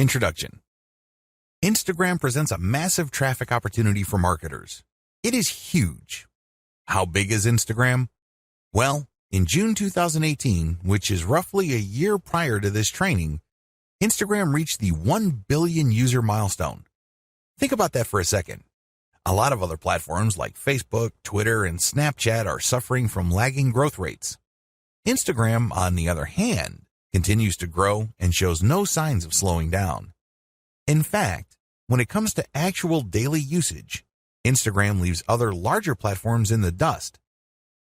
Introduction. Instagram presents a massive traffic opportunity for marketers. It is huge. How big is Instagram? Well, in June 2018, which is roughly a year prior to this training, Instagram reached the 1 billion user milestone. Think about that for a second. A lot of other platforms like Facebook, Twitter, and Snapchat are suffering from lagging growth rates. Instagram, on the other hand, continues to grow and shows no signs of slowing down. In fact, when it comes to actual daily usage, Instagram leaves other larger platforms in the dust.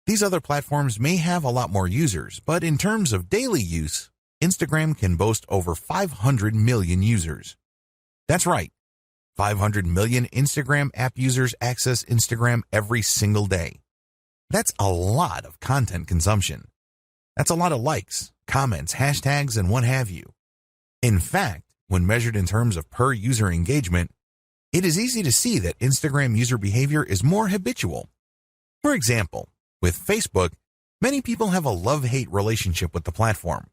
These other platforms may have a lot more users, but in terms of daily use, Instagram can boast over 500 million users. That's right, 500 million Instagram app users access Instagram every single day. That's a lot of content consumption. That's a lot of likes, comments, hashtags, and what have you. In fact, when measured in terms of per user engagement, it is easy to see that Instagram user behavior is more habitual. For example, with Facebook, many people have a love-hate relationship with the platform.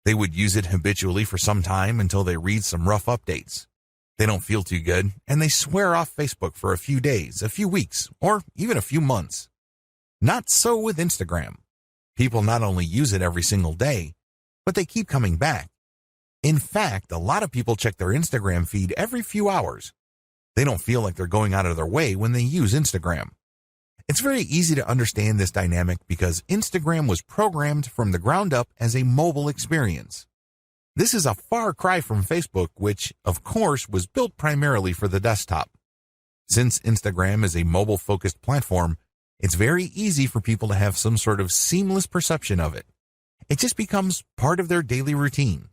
They would use it habitually for some time until they read some rough updates. They don't feel too good, and they swear off Facebook for a few days, a few weeks, or even a few months. Not so with Instagram. People not only use it every single day, but they keep coming back. In fact, a lot of people check their Instagram feed every few hours. They don't feel like they're going out of their way when they use Instagram. It's very easy to understand this dynamic because Instagram was programmed from the ground up as a mobile experience. This is a far cry from Facebook, which, of course, was built primarily for the desktop. Since Instagram is a mobile-focused platform, it's very easy for people to have some sort of seamless perception of it. It just becomes part of their daily routine.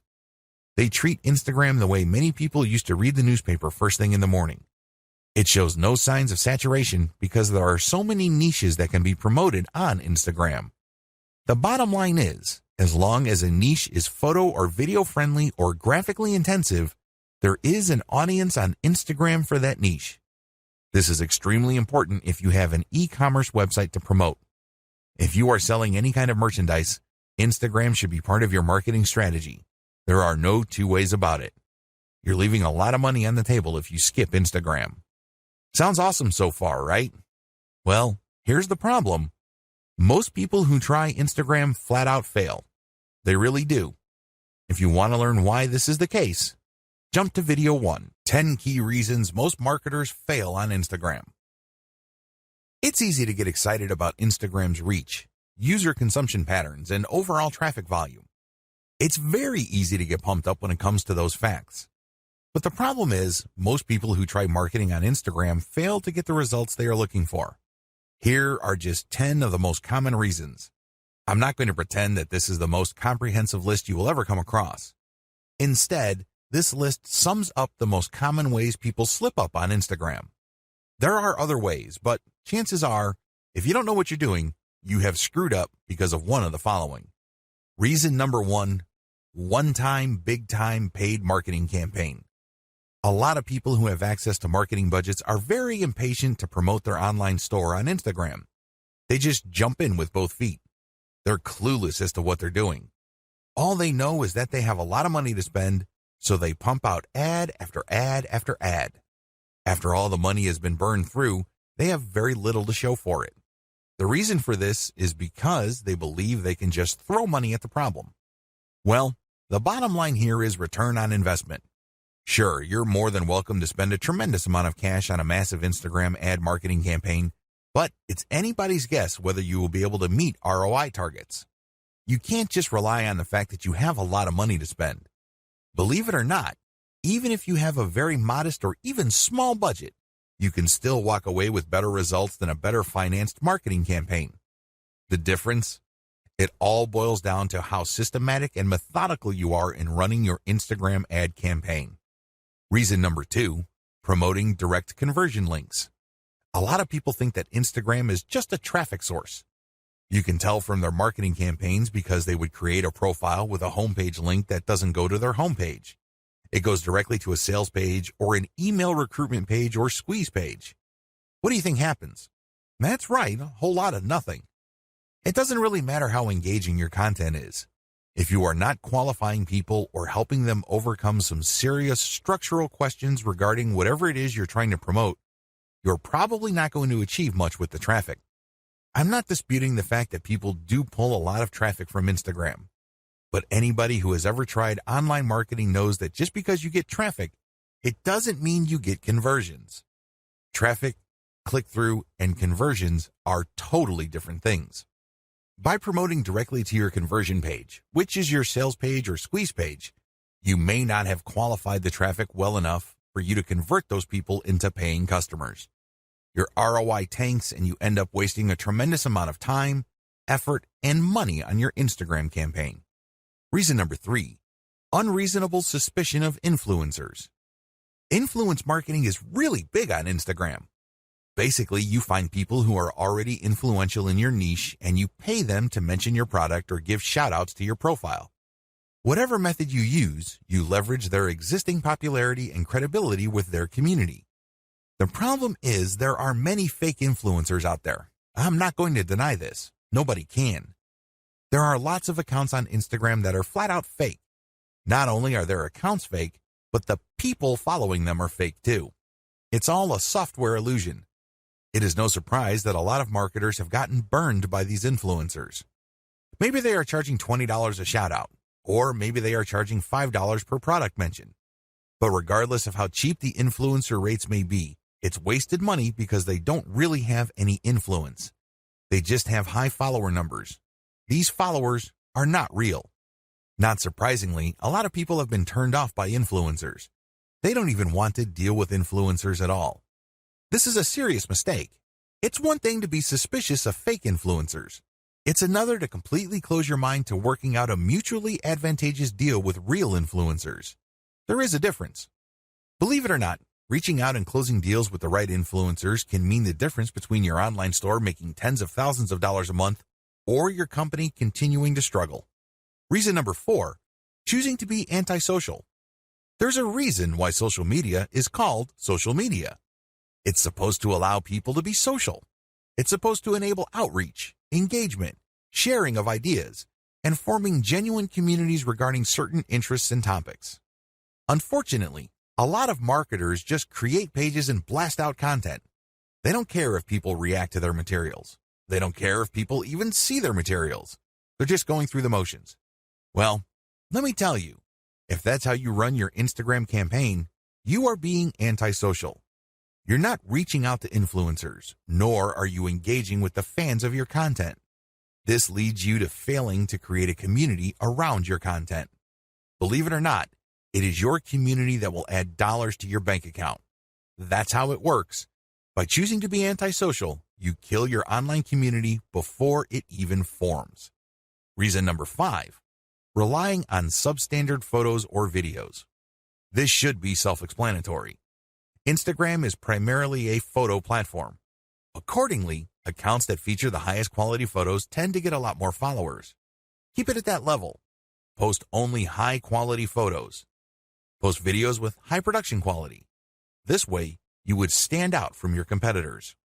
They treat Instagram the way many people used to read the newspaper first thing in the morning. It shows no signs of saturation because there are so many niches that can be promoted on Instagram. The bottom line is, as long as a niche is photo or video friendly or graphically intensive, there is an audience on Instagram for that niche. This is extremely important if you have an e-commerce website to promote. If you are selling any kind of merchandise, Instagram should be part of your marketing strategy. There are no two ways about it. You're leaving a lot of money on the table if you skip Instagram. Sounds awesome so far, right? Well, here's the problem. Most people who try Instagram flat out fail. They really do. If you want to learn why this is the case, jump to video 1, 10 key reasons most marketers fail on Instagram. It's easy to get excited about Instagram's reach, user consumption patterns, and overall traffic volume. It's very easy to get pumped up when it comes to those facts. But the problem is, most people who try marketing on Instagram fail to get the results they are looking for. Here are just 10 of the most common reasons. I'm not going to pretend that this is the most comprehensive list you will ever come across. Instead, this list sums up the most common ways people slip up on Instagram. There are other ways, but chances are, if you don't know what you're doing, you have screwed up because of one of the following. Reason number 1, one-time, big-time paid marketing campaign. A lot of people who have access to marketing budgets are very impatient to promote their online store on Instagram. They just jump in with both feet. They're clueless as to what they're doing. All they know is that they have a lot of money to spend, so they pump out ad after ad after ad. After all the money has been burned through, they have very little to show for it. The reason for this is because they believe they can just throw money at the problem. Well, the bottom line here is return on investment. Sure, you're more than welcome to spend a tremendous amount of cash on a massive Instagram ad marketing campaign, but it's anybody's guess whether you will be able to meet ROI targets. You can't just rely on the fact that you have a lot of money to spend. Believe it or not, even if you have a very modest or even small budget, you can still walk away with better results than a better financed marketing campaign. The difference? It all boils down to how systematic and methodical you are in running your Instagram ad campaign. Reason number 2, promoting direct conversion links. A lot of people think that Instagram is just a traffic source. You can tell from their marketing campaigns because they would create a profile with a homepage link that doesn't go to their homepage. It goes directly to a sales page or an email recruitment page or squeeze page. What do you think happens? That's right, a whole lot of nothing. It doesn't really matter how engaging your content is. If you are not qualifying people or helping them overcome some serious structural questions regarding whatever it is you're trying to promote, you're probably not going to achieve much with the traffic. I'm not disputing the fact that people do pull a lot of traffic from Instagram, but anybody who has ever tried online marketing knows that just because you get traffic, it doesn't mean you get conversions. Traffic, click-through, and conversions are totally different things. By promoting directly to your conversion page, which is your sales page or squeeze page, you may not have qualified the traffic well enough for you to convert those people into paying customers. Your ROI tanks and you end up wasting a tremendous amount of time, effort, and money on your Instagram campaign. Reason number 3, unreasonable suspicion of influencers. Influence marketing is really big on Instagram. Basically, you find people who are already influential in your niche and you pay them to mention your product or give shout-outs to your profile. Whatever method you use, you leverage their existing popularity and credibility with their community. The problem is there are many fake influencers out there. I'm not going to deny this. Nobody can. There are lots of accounts on Instagram that are flat out fake. Not only are their accounts fake, but the people following them are fake too. It's all a software illusion. It is no surprise that a lot of marketers have gotten burned by these influencers. Maybe they are charging $20 a shout out, or maybe they are charging $5 per product mention. But regardless of how cheap the influencer rates may be, it's wasted money because they don't really have any influence. They just have high follower numbers. These followers are not real. Not surprisingly, a lot of people have been turned off by influencers. They don't even want to deal with influencers at all. This is a serious mistake. It's one thing to be suspicious of fake influencers. It's another to completely close your mind to working out a mutually advantageous deal with real influencers. There is a difference. Believe it or not, reaching out and closing deals with the right influencers can mean the difference between your online store making tens of thousands of dollars a month or your company continuing to struggle. Reason number 4, choosing to be antisocial. There's a reason why social media is called social media. It's supposed to allow people to be social. It's supposed to enable outreach, engagement, sharing of ideas, and forming genuine communities regarding certain interests and topics. Unfortunately, a lot of marketers just create pages and blast out content. They don't care if people react to their materials. They don't care if people even see their materials. They're just going through the motions. Well, let me tell you, if that's how you run your Instagram campaign, you are being antisocial. You're not reaching out to influencers, nor are you engaging with the fans of your content. This leads you to failing to create a community around your content. Believe it or not, it is your community that will add dollars to your bank account. That's how it works. By choosing to be antisocial, you kill your online community before it even forms. Reason number 5, relying on substandard photos or videos. This should be self-explanatory. Instagram is primarily a photo platform. Accordingly, accounts that feature the highest quality photos tend to get a lot more followers. Keep it at that level. Post only high quality photos. Post videos with high production quality. This way, you would stand out from your competitors.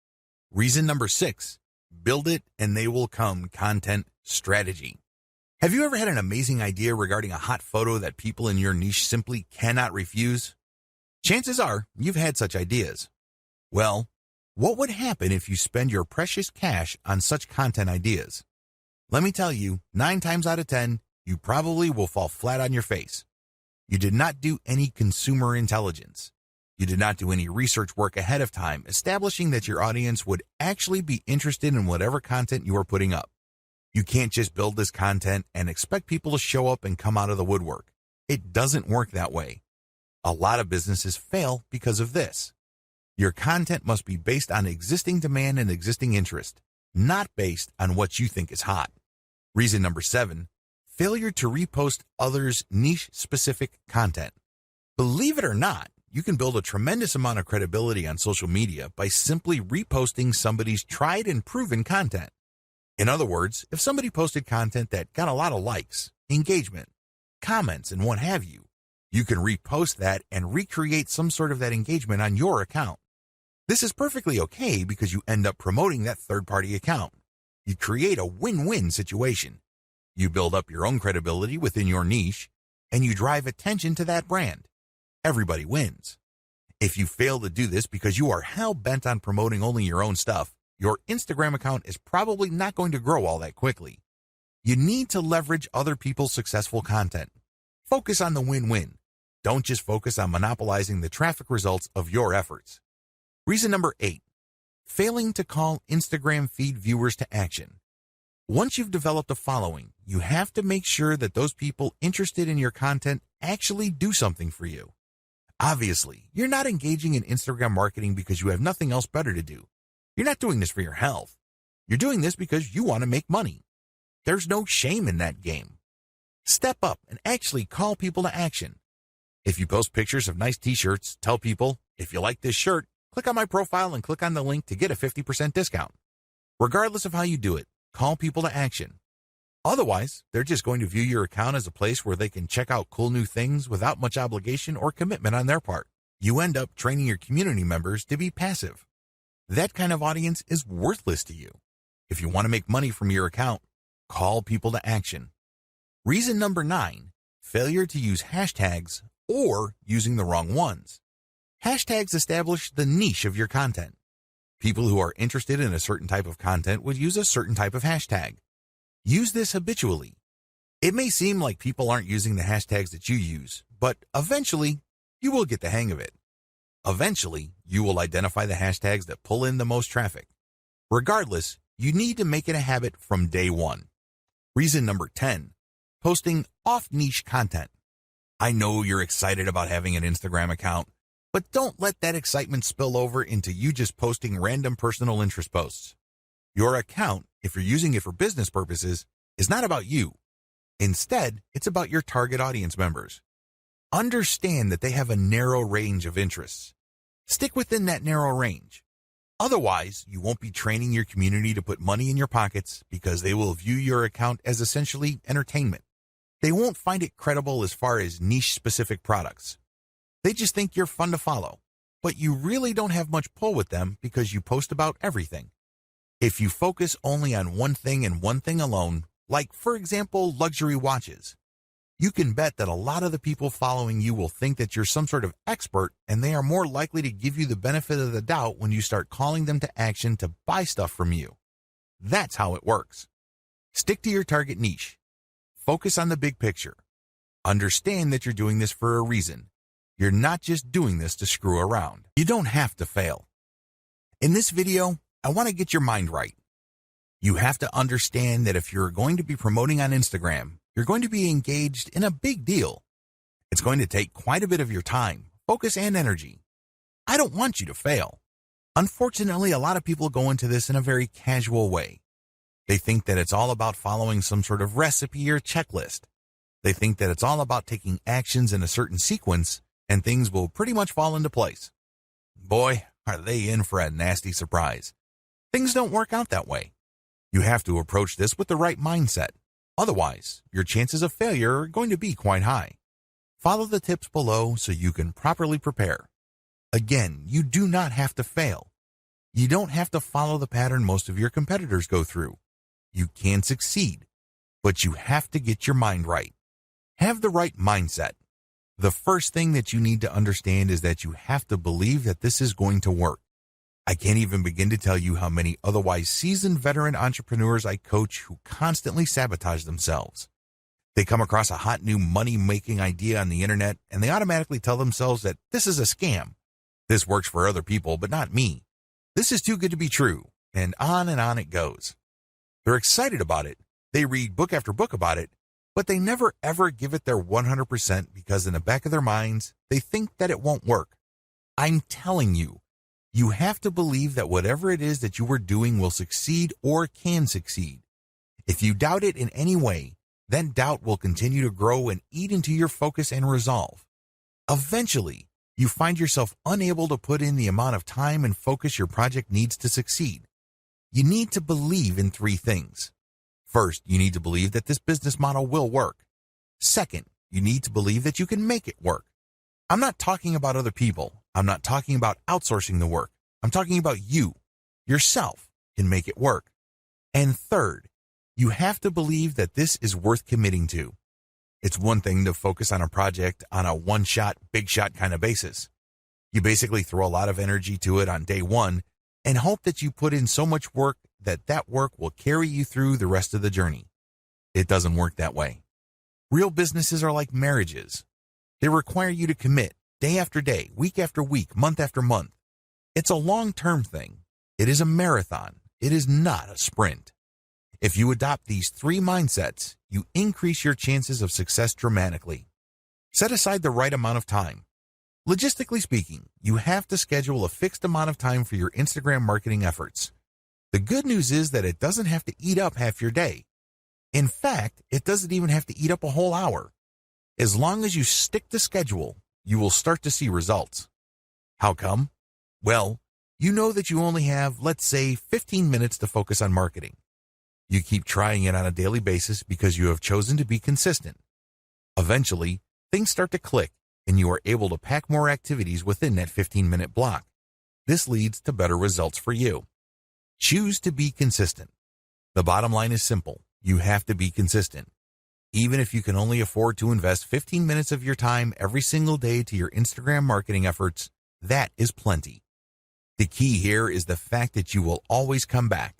Reason number 6, build it and they will come content strategy. Have you ever had an amazing idea regarding a hot photo that people in your niche simply cannot refuse? Chances are you've had such ideas. Well, what would happen if you spend your precious cash on such content ideas? Let me tell you, 9 times out of 10, you probably will fall flat on your face. You did not do any consumer intelligence. You did not do any research work ahead of time, establishing that your audience would actually be interested in whatever content you are putting up. You can't just build this content and expect people to show up and come out of the woodwork. It doesn't work that way. A lot of businesses fail because of this. Your content must be based on existing demand and existing interest, not based on what you think is hot. Reason number 7, failure to repost others' niche-specific content. Believe it or not, you can build a tremendous amount of credibility on social media by simply reposting somebody's tried and proven content. In other words, if somebody posted content that got a lot of likes, engagement, comments, and what have you, you can repost that and recreate some sort of that engagement on your account. This is perfectly okay because you end up promoting that third-party account. You create a win-win situation. You build up your own credibility within your niche, and you drive attention to that brand. Everybody wins. If you fail to do this because you are hell-bent on promoting only your own stuff, your Instagram account is probably not going to grow all that quickly. You need to leverage other people's successful content. Focus on the win-win. Don't just focus on monopolizing the traffic results of your efforts. Reason number 8, failing to call Instagram feed viewers to action. Once you've developed a following, you have to make sure that those people interested in your content actually do something for you. Obviously, you're not engaging in Instagram marketing because you have nothing else better to do. You're not doing this for your health. You're doing this because you want to make money. There's no shame in that game. Step up and actually call people to action. If you post pictures of nice t-shirts, tell people, if you like this shirt, click on my profile and click on the link to get a 50% discount. Regardless of how you do it, call people to action. Otherwise, they're just going to view your account as a place where they can check out cool new things without much obligation or commitment on their part. You end up training your community members to be passive. That kind of audience is worthless to you. If you want to make money from your account, call people to action. Reason number 9, failure to use hashtags or using the wrong ones. Hashtags establish the niche of your content. People who are interested in a certain type of content would use a certain type of hashtag. Use this habitually. It may seem like people aren't using the hashtags that you use, but eventually, you will get the hang of it. Eventually, you will identify the hashtags that pull in the most traffic. Regardless, you need to make it a habit from day one. Reason number 10, posting off-niche content. I know you're excited about having an Instagram account, but don't let that excitement spill over into you just posting random personal interest posts. Your account, if you're using it for business purposes, is not about you. Instead, it's about your target audience members. Understand that they have a narrow range of interests. Stick within that narrow range. Otherwise, you won't be training your community to put money in your pockets because they will view your account as essentially entertainment. They won't find it credible as far as niche-specific products. They just think you're fun to follow, but you really don't have much pull with them because you post about everything. If you focus only on one thing and one thing alone, like, for example, luxury watches, you can bet that a lot of the people following you will think that you're some sort of expert, and they are more likely to give you the benefit of the doubt when you start calling them to action to buy stuff from you. That's how it works. Stick to your target niche. Focus on the big picture. Understand that you're doing this for a reason. You're not just doing this to screw around. You don't have to fail. In this video, I want to get your mind right. You have to understand that if you're going to be promoting on Instagram, you're going to be engaged in a big deal. It's going to take quite a bit of your time, focus, and energy. I don't want you to fail. Unfortunately, a lot of people go into this in a very casual way. They think that it's all about following some sort of recipe or checklist. They think that it's all about taking actions in a certain sequence, and things will pretty much fall into place. Boy, are they in for a nasty surprise. Things don't work out that way. You have to approach this with the right mindset. Otherwise, your chances of failure are going to be quite high. Follow the tips below so you can properly prepare. Again, you do not have to fail. You don't have to follow the pattern most of your competitors go through. You can succeed, but you have to get your mind right. Have the right mindset. The first thing that you need to understand is that you have to believe that this is going to work. I can't even begin to tell you how many otherwise seasoned veteran entrepreneurs I coach who constantly sabotage themselves. They come across a hot new money-making idea on the internet, and they automatically tell themselves that this is a scam. This works for other people, but not me. This is too good to be true, and on it goes. They're excited about it. They read book after book about it, but they never ever give it their 100% because in the back of their minds, they think that it won't work. I'm telling you, you have to believe that whatever it is that you are doing will succeed or can succeed. If you doubt it in any way, then doubt will continue to grow and eat into your focus and resolve. Eventually, you find yourself unable to put in the amount of time and focus your project needs to succeed. You need to believe in 3 things. First, you need to believe that this business model will work. Second, you need to believe that you can make it work. I'm not talking about other people. I'm not talking about outsourcing the work. I'm talking about you, yourself, can make it work. And third, You have to believe that this is worth committing to. It's one thing to focus on a project on a one-shot, big-shot kind of basis. You basically throw a lot of energy to it on day one and hope that you put in so much work that that work will carry you through the rest of the journey. It doesn't work that way. Real businesses are like marriages. They require you to commit day after day, week after week, month after month. It's a long-term thing. It is a marathon. It is not a sprint. If you adopt these 3 mindsets, you increase your chances of success dramatically. Set aside the right amount of time. Logistically speaking, you have to schedule a fixed amount of time for your Instagram marketing efforts. The good news is that it doesn't have to eat up half your day. In fact, it doesn't even have to eat up a whole hour. As long as you stick to schedule, you will start to see results. How come? Well, you know that you only have, let's say, 15 minutes to focus on marketing. You keep trying it on a daily basis because you have chosen to be consistent. Eventually, things start to click, and you are able to pack more activities within that 15-minute block. This leads to better results for you. Choose to be consistent. The bottom line is simple. You have to be consistent. Even if you can only afford to invest 15 minutes of your time every single day to your Instagram marketing efforts, that is plenty. The key here is the fact that you will always come back.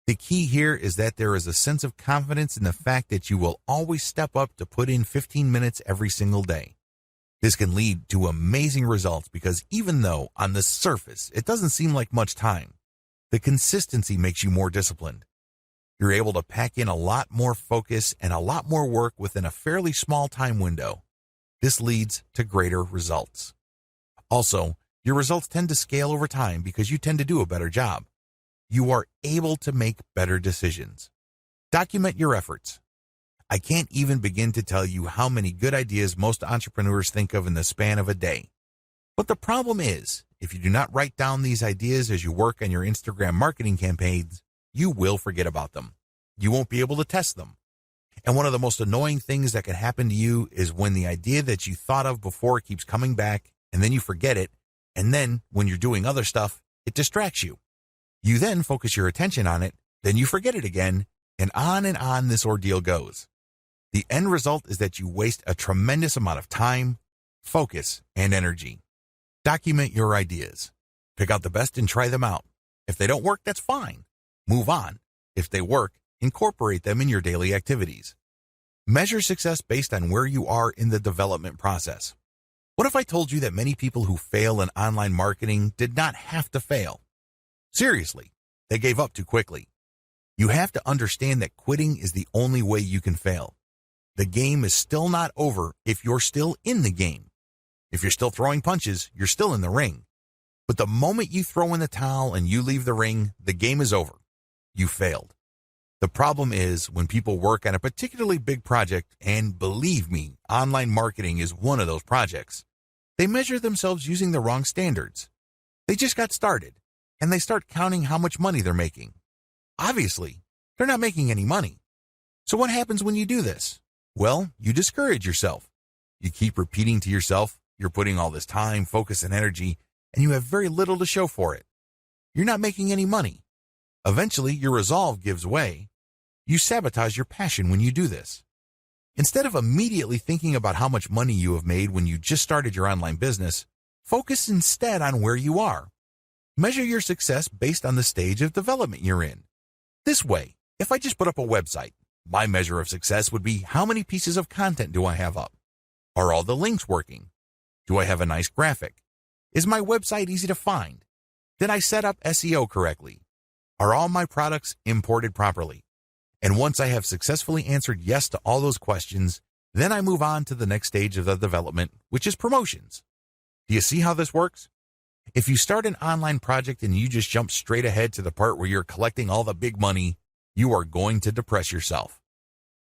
The key here is that there is a sense of confidence in the fact that you will always step up to put in 15 minutes every single day. This can lead to amazing results because even though on the surface it doesn't seem like much time, the consistency makes you more disciplined. You're able to pack in a lot more focus and a lot more work within a fairly small time window. This leads to greater results. Also, your results tend to scale over time because you tend to do a better job. You are able to make better decisions. Document your efforts. I can't even begin to tell you how many good ideas most entrepreneurs think of in the span of a day. But the problem is, if you do not write down these ideas as you work on your Instagram marketing campaigns, you will forget about them. You won't be able to test them. And one of the most annoying things that can happen to you is when the idea that you thought of before keeps coming back, and then you forget it, and then when you're doing other stuff, it distracts you. You then focus your attention on it, then you forget it again, and on this ordeal goes. The end result is that you waste a tremendous amount of time, focus, and energy. Document your ideas. Pick out the best and try them out. If they don't work, that's fine. Move on. If they work, incorporate them in your daily activities. Measure success based on where you are in the development process. What if I told you that many people who fail in online marketing did not have to fail? Seriously, they gave up too quickly. You have to understand that quitting is the only way you can fail. The game is still not over if you're still in the game. If you're still throwing punches, you're still in the ring. But the moment you throw in the towel and you leave the ring, the game is over. You failed. The problem is when people work on a particularly big project, and believe me, online marketing is one of those projects, they measure themselves using the wrong standards. They just got started, and they start counting how much money they're making. Obviously, they're not making any money. So what happens when you do this? Well, you discourage yourself. You keep repeating to yourself, you're putting all this time, focus, and energy, and you have very little to show for it. You're not making any money. Eventually, your resolve gives way. You sabotage your passion when you do this. Instead of immediately thinking about how much money you have made when you just started your online business, focus instead on where you are. Measure your success based on the stage of development you're in. This way, if I just put up a website, my measure of success would be how many pieces of content do I have up? Are all the links working? Do I have a nice graphic? Is my website easy to find? Did I set up SEO correctly? Are all my products imported properly? And once I have successfully answered yes to all those questions, then I move on to the next stage of the development, which is promotions. Do you see how this works? If you start an online project and you just jump straight ahead to the part where you're collecting all the big money, you are going to depress yourself.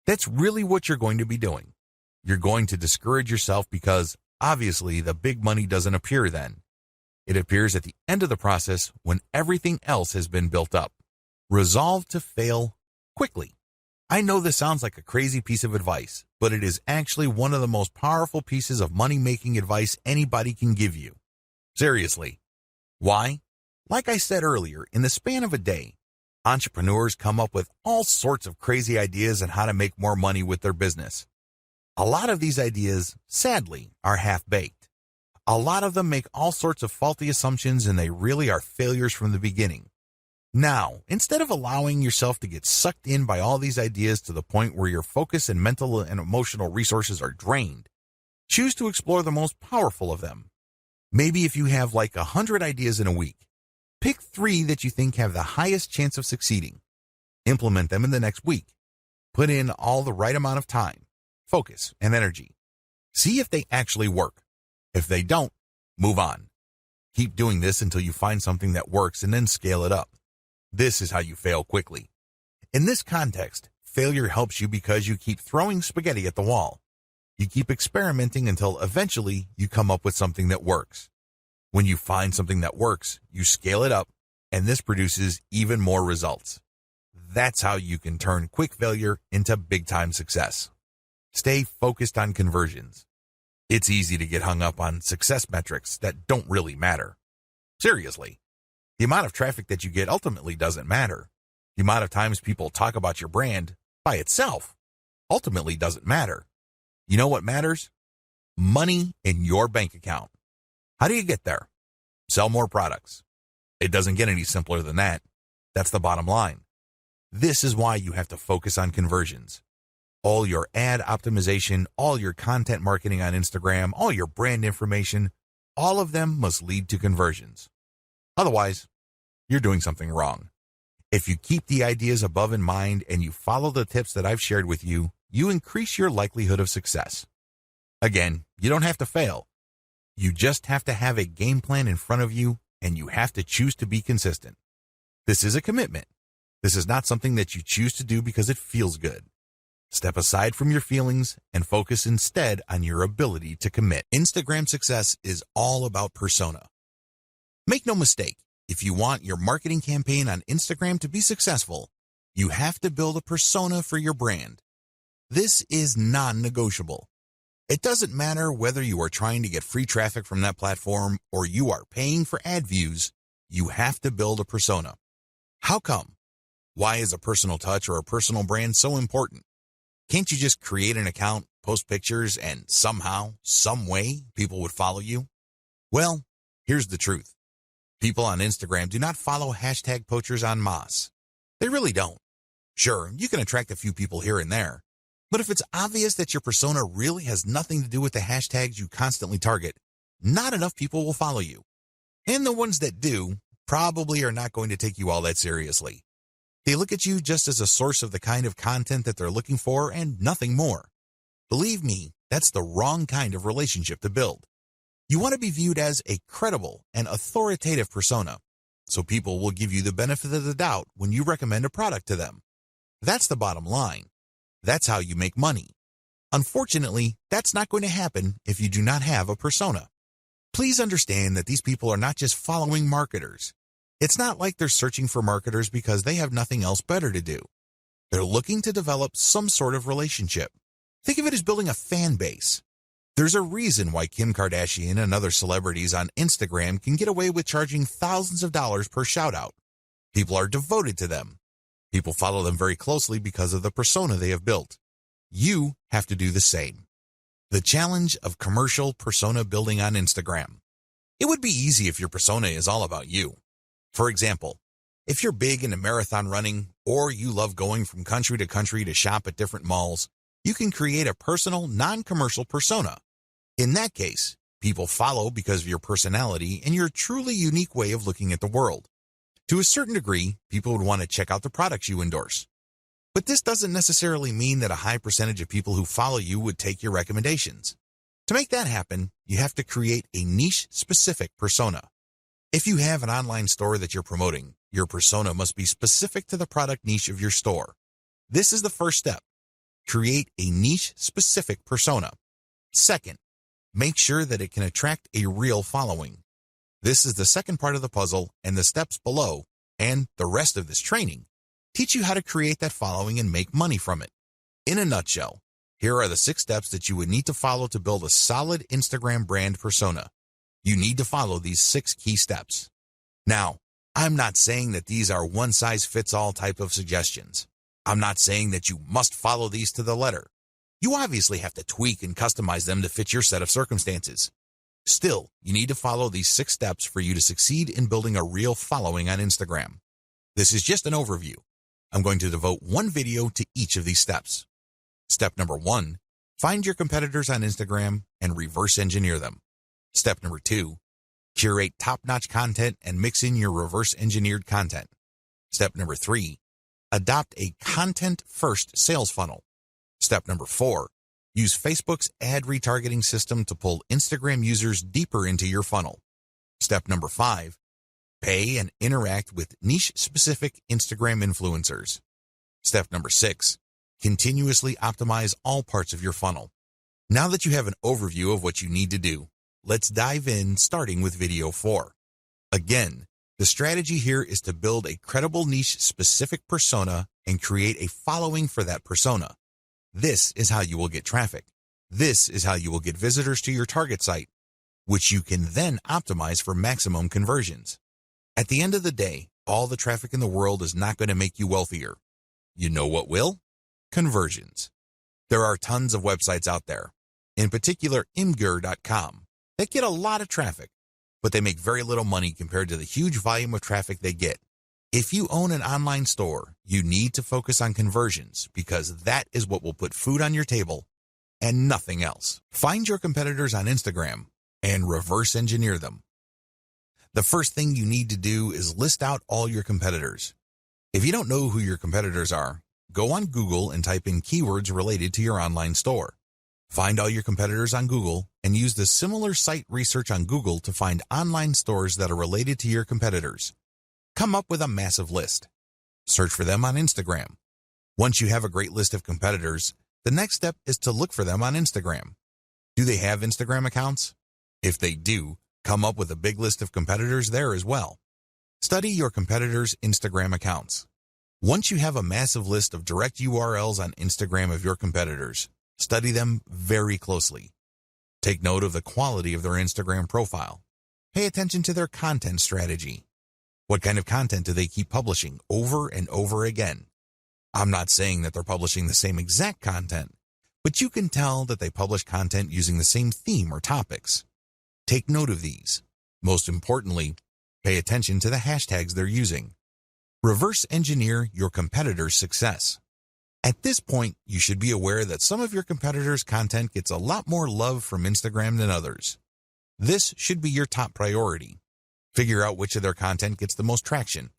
That's really what you're going to be doing. You're going to discourage yourself because, obviously, the big money doesn't appear then. It appears at the end of the process when everything else has been built up. Resolve to fail quickly. I know this sounds like a crazy piece of advice, but it is actually one of the most powerful pieces of money-making advice anybody can give you. Seriously. Why? Like I said earlier, in the span of a day, Entrepreneurs come up with all sorts of crazy ideas on how to make more money with their business. A lot of these ideas, sadly, are half-baked. A lot of them make all sorts of faulty assumptions and they really are failures from the beginning. Now, instead of allowing yourself to get sucked in by all these ideas to the point where your focus and mental and emotional resources are drained, choose to explore the most powerful of them. Maybe if you have like 100 ideas in a week, pick 3 that you think have the highest chance of succeeding. Implement them in the next week. Put in all the right amount of time, focus, and energy. See if they actually work. If they don't, move on. Keep doing this until you find something that works and then scale it up. This is how you fail quickly. In this context, failure helps you because you keep throwing spaghetti at the wall. You keep experimenting until eventually you come up with something that works. When you find something that works, you scale it up, and this produces even more results. That's how you can turn quick failure into big-time success. Stay focused on conversions. It's easy to get hung up on success metrics that don't really matter. Seriously, the amount of traffic that you get ultimately doesn't matter. The amount of times people talk about your brand by itself ultimately doesn't matter. You know what matters? Money in your bank account. How do you get there? Sell more products. It doesn't get any simpler than that. That's the bottom line. This is why you have to focus on conversions. All your ad optimization, all your content marketing on Instagram, all your brand information, all of them must lead to conversions. Otherwise, you're doing something wrong. If you keep the ideas above in mind and you follow the tips that I've shared with you, you increase your likelihood of success. Again, you don't have to fail. You just have to have a game plan in front of you, and you have to choose to be consistent. This is a commitment. This is not something that you choose to do because it feels good. Step aside from your feelings and focus instead on your ability to commit. Instagram success is all about persona. Make no mistake, if you want your marketing campaign on Instagram to be successful, you have to build a persona for your brand. This is non-negotiable. It doesn't matter whether you are trying to get free traffic from that platform or you are paying for ad views, you have to build a persona. How come? Why is a personal touch or a personal brand so important? Can't you just create an account, post pictures, and somehow, some way, people would follow you? Well, here's the truth. People on Instagram do not follow hashtag poachers en masse. They really don't. Sure, you can attract a few people here and there, but if it's obvious that your persona really has nothing to do with the hashtags you constantly target, not enough people will follow you. And the ones that do probably are not going to take you all that seriously. They look at you just as a source of the kind of content that they're looking for and nothing more. Believe me, that's the wrong kind of relationship to build. You want to be viewed as a credible and authoritative persona, so people will give you the benefit of the doubt when you recommend a product to them. That's the bottom line. That's how you make money. Unfortunately, that's not going to happen if you do not have a persona. Please understand that these people are not just following marketers. It's not like they're searching for marketers because they have nothing else better to do. They're looking to develop some sort of relationship. Think of it as building a fan base. There's a reason why Kim Kardashian and other celebrities on Instagram can get away with charging thousands of dollars per shout-out. People are devoted to them. People follow them very closely because of the persona they have built. You have to do the same. The challenge of commercial persona building on Instagram. It would be easy if your persona is all about you. For example, if you're big into marathon running or you love going from country to country to shop at different malls, you can create a personal, non-commercial persona. In that case, people follow because of your personality and your truly unique way of looking at the world. To a certain degree, people would want to check out the products you endorse. But this doesn't necessarily mean that a high percentage of people who follow you would take your recommendations. To make that happen, you have to create a niche-specific persona. If you have an online store that you're promoting, your persona must be specific to the product niche of your store. This is the first step. Create a niche-specific persona. Second, make sure that it can attract a real following. This is the second part of the puzzle, and the steps below, and the rest of this training, teach you how to create that following and make money from it. In a nutshell, here are the 6 steps that you would need to follow to build a solid Instagram brand persona. You need to follow these 6 key steps. Now, I'm not saying that these are one-size-fits-all type of suggestions. I'm not saying that you must follow these to the letter. You obviously have to tweak and customize them to fit your set of circumstances. Still, you need to follow these 6 steps for you to succeed in building a real following on Instagram. This is just an overview. I'm going to devote one video to each of these steps. Step number 1, find your competitors on Instagram and reverse engineer them. Step number 2, curate top-notch content and mix in your reverse engineered content. Step number 3, adopt a content-first sales funnel. Step number 4, use Facebook's ad retargeting system to pull Instagram users deeper into your funnel. Step number 5, pay and interact with niche-specific Instagram influencers. Step number 6, continuously optimize all parts of your funnel. Now that you have an overview of what you need to do, let's dive in, starting with video 4. Again, the strategy here is to build a credible niche-specific persona and create a following for that persona. This is how you will get traffic. This is how you will get visitors to your target site, which you can then optimize for maximum conversions. At the end of the day, all the traffic in the world is not going to make you wealthier. You know what will? Conversions. There are tons of websites out there, in particular Imgur.com, that get a lot of traffic, but they make very little money compared to the huge volume of traffic they get. If you own an online store, you need to focus on conversions because that is what will put food on your table and nothing else. Find your competitors on Instagram and reverse engineer them. The first thing you need to do is list out all your competitors. If you don't know who your competitors are, go on Google and type in keywords related to your online store. Find all your competitors on Google and use the similar site research on Google to find online stores that are related to your competitors. Come up with a massive list. Search for them on Instagram. Once you have a great list of competitors, the next step is to look for them on Instagram. Do they have Instagram accounts? If they do, come up with a big list of competitors there as well. Study your competitors' Instagram accounts. Once you have a massive list of direct URLs on Instagram of your competitors, study them very closely. Take note of the quality of their Instagram profile. Pay attention to their content strategy. What kind of content do they keep publishing over and over again? I'm not saying that they're publishing the same exact content, but you can tell that they publish content using the same theme or topics. Take note of these. Most importantly, pay attention to the hashtags they're using. Reverse engineer your competitors' success. At this point, you should be aware that some of your competitors' content gets a lot more love from Instagram than others. This should be your top priority. Figure out which of their content gets the most traction.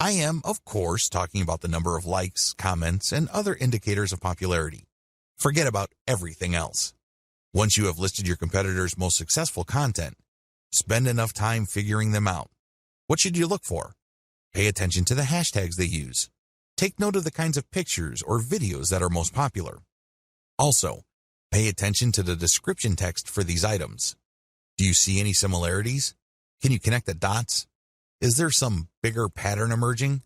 I am, of course, talking about the number of likes, comments, and other indicators of popularity. Forget about everything else. Once you have listed your competitors' most successful content, spend enough time figuring them out. What should you look for? Pay attention to the hashtags they use. Take note of the kinds of pictures or videos that are most popular. Also, pay attention to the description text for these items. Do you see any similarities? Can you connect the dots? Is there some bigger pattern emerging?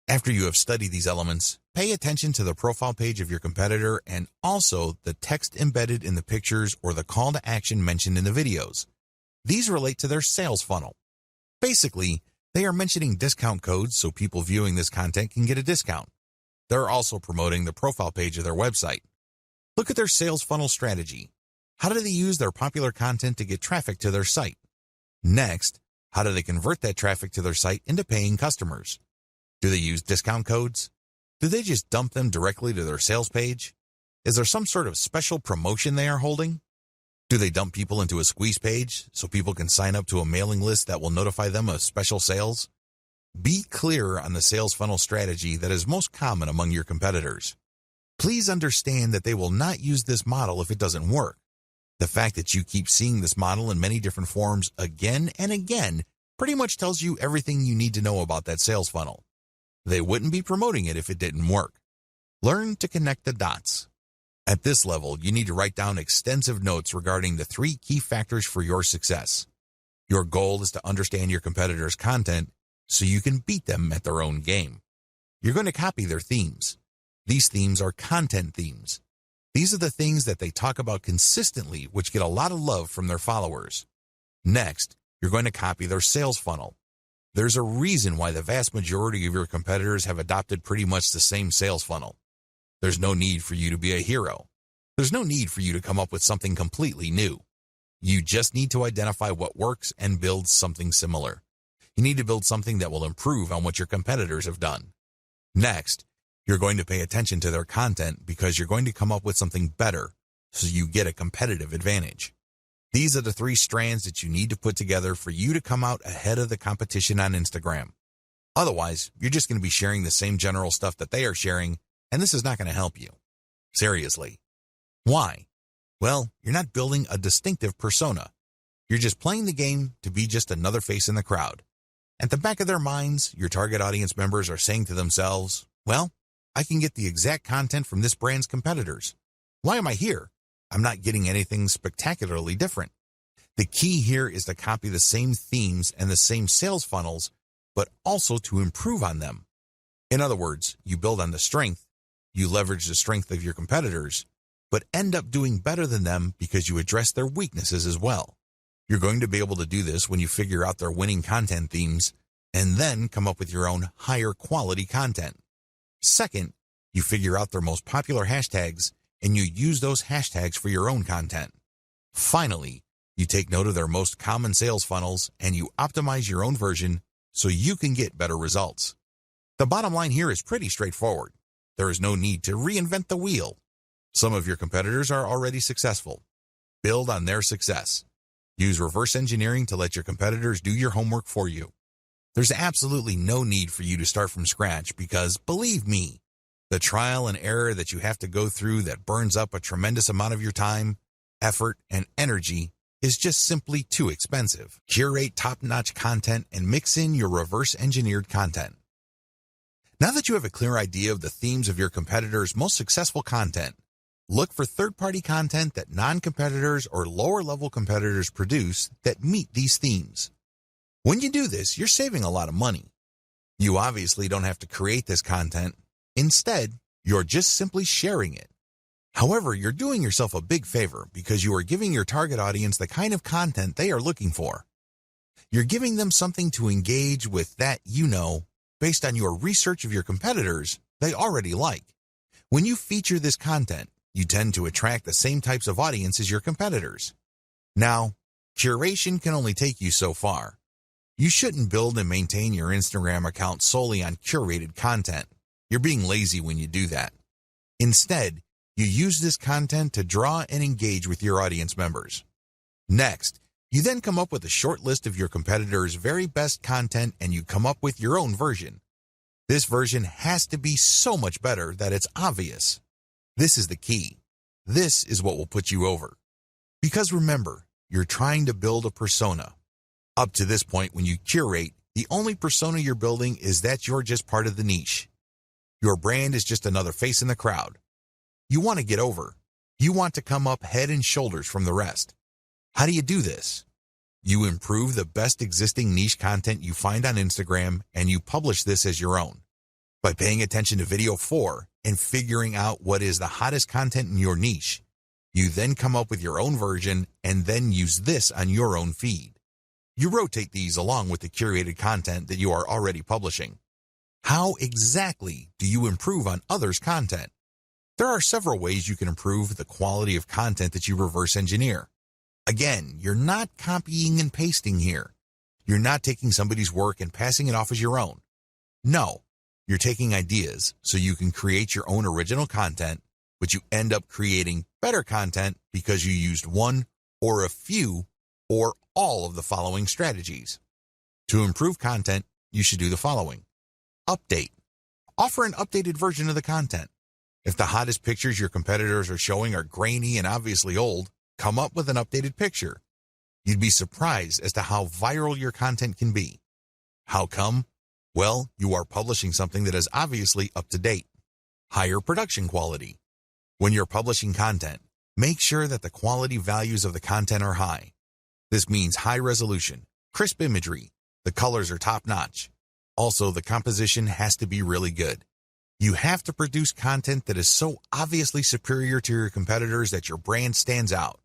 After you have studied these elements, pay attention to the profile page of your competitor and also the text embedded in the pictures or the call to action mentioned in the videos. These relate to their sales funnel. Basically, they are mentioning discount codes so people viewing this content can get a discount. They're also promoting the profile page of their website. Look at their sales funnel strategy. How do they use their popular content to get traffic to their site? Next, how do they convert that traffic to their site into paying customers? Do they use discount codes? Do they just dump them directly to their sales page? Is there some sort of special promotion they are holding? Do they dump people into a squeeze page so people can sign up to a mailing list that will notify them of special sales? Be clear on the sales funnel strategy that is most common among your competitors. Please understand that they will not use this model if it doesn't work. The fact that you keep seeing this model in many different forms again and again pretty much tells you everything you need to know about that sales funnel. They wouldn't be promoting it if it didn't work. Learn to connect the dots. At this level, you need to write down extensive notes regarding the 3 key factors for your success. Your goal is to understand your competitors' content so you can beat them at their own game. You're going to copy their themes. These themes are content themes. These are the things that they talk about consistently, which get a lot of love from their followers. Next, you're going to copy their sales funnel. There's a reason why the vast majority of your competitors have adopted pretty much the same sales funnel. There's no need for you to be a hero. There's no need for you to come up with something completely new. You just need to identify what works and build something similar. You need to build something that will improve on what your competitors have done. Next, you're going to pay attention to their content because you're going to come up with something better so you get a competitive advantage. These are the 3 strands that you need to put together for you to come out ahead of the competition on Instagram. Otherwise, you're just going to be sharing the same general stuff that they are sharing, and this is not going to help you. Seriously. Why? Well, you're not building a distinctive persona. You're just playing the game to be just another face in the crowd. At the back of their minds, your target audience members are saying to themselves, well, I can get the exact content from this brand's competitors. Why am I here? I'm not getting anything spectacularly different. The key here is to copy the same themes and the same sales funnels, but also to improve on them. In other words, you build on the strength, you leverage the strength of your competitors, but end up doing better than them because you address their weaknesses as well. You're going to be able to do this when you figure out their winning content themes and then come up with your own higher quality content. Second, you figure out their most popular hashtags and you use those hashtags for your own content. Finally, you take note of their most common sales funnels and you optimize your own version so you can get better results. The bottom line here is pretty straightforward. There is no need to reinvent the wheel. Some of your competitors are already successful. Build on their success. Use reverse engineering to let your competitors do your homework for you. There's absolutely no need for you to start from scratch because, believe me, the trial and error that you have to go through that burns up a tremendous amount of your time, effort, and energy is just simply too expensive. Curate top-notch content and mix in your reverse-engineered content. Now that you have a clear idea of the themes of your competitors' most successful content, look for third-party content that non-competitors or lower-level competitors produce that meet these themes. When you do this, you're saving a lot of money. You obviously don't have to create this content. Instead, you're just simply sharing it. However, you're doing yourself a big favor because you are giving your target audience the kind of content they are looking for. You're giving them something to engage with that based on your research of your competitors, they already like. When you feature this content, you tend to attract the same types of audience as your competitors. Now, curation can only take you so far. You shouldn't build and maintain your Instagram account solely on curated content. You're being lazy when you do that. Instead, you use this content to draw and engage with your audience members. Next, you then come up with a short list of your competitors' very best content and you come up with your own version. This version has to be so much better that it's obvious. This is the key. This is what will put you over. Because remember, you're trying to build a persona. Up to this point, when you curate, the only persona you're building is that you're just part of the niche. Your brand is just another face in the crowd. You want to get over. You want to come up head and shoulders from the rest. How do you do this? You improve the best existing niche content you find on Instagram and you publish this as your own. By paying attention to video 4 and figuring out what is the hottest content in your niche, you then come up with your own version and then use this on your own feed. You rotate these along with the curated content that you are already publishing. How exactly do you improve on others' content? There are several ways you can improve the quality of content that you reverse engineer. Again, you're not copying and pasting here. You're not taking somebody's work and passing it off as your own. No, you're taking ideas so you can create your own original content, but you end up creating better content because you used one or a few or all of the following strategies. To improve content, you should do the following. Update. Offer an updated version of the content. If the hottest pictures your competitors are showing are grainy and obviously old, come up with an updated picture. You'd be surprised as to how viral your content can be. How come? Well, you are publishing something that is obviously up to date. Higher production quality. When you're publishing content, make sure that the quality values of the content are high. This means high resolution, crisp imagery, the colors are top-notch. Also, the composition has to be really good. You have to produce content that is so obviously superior to your competitors that your brand stands out.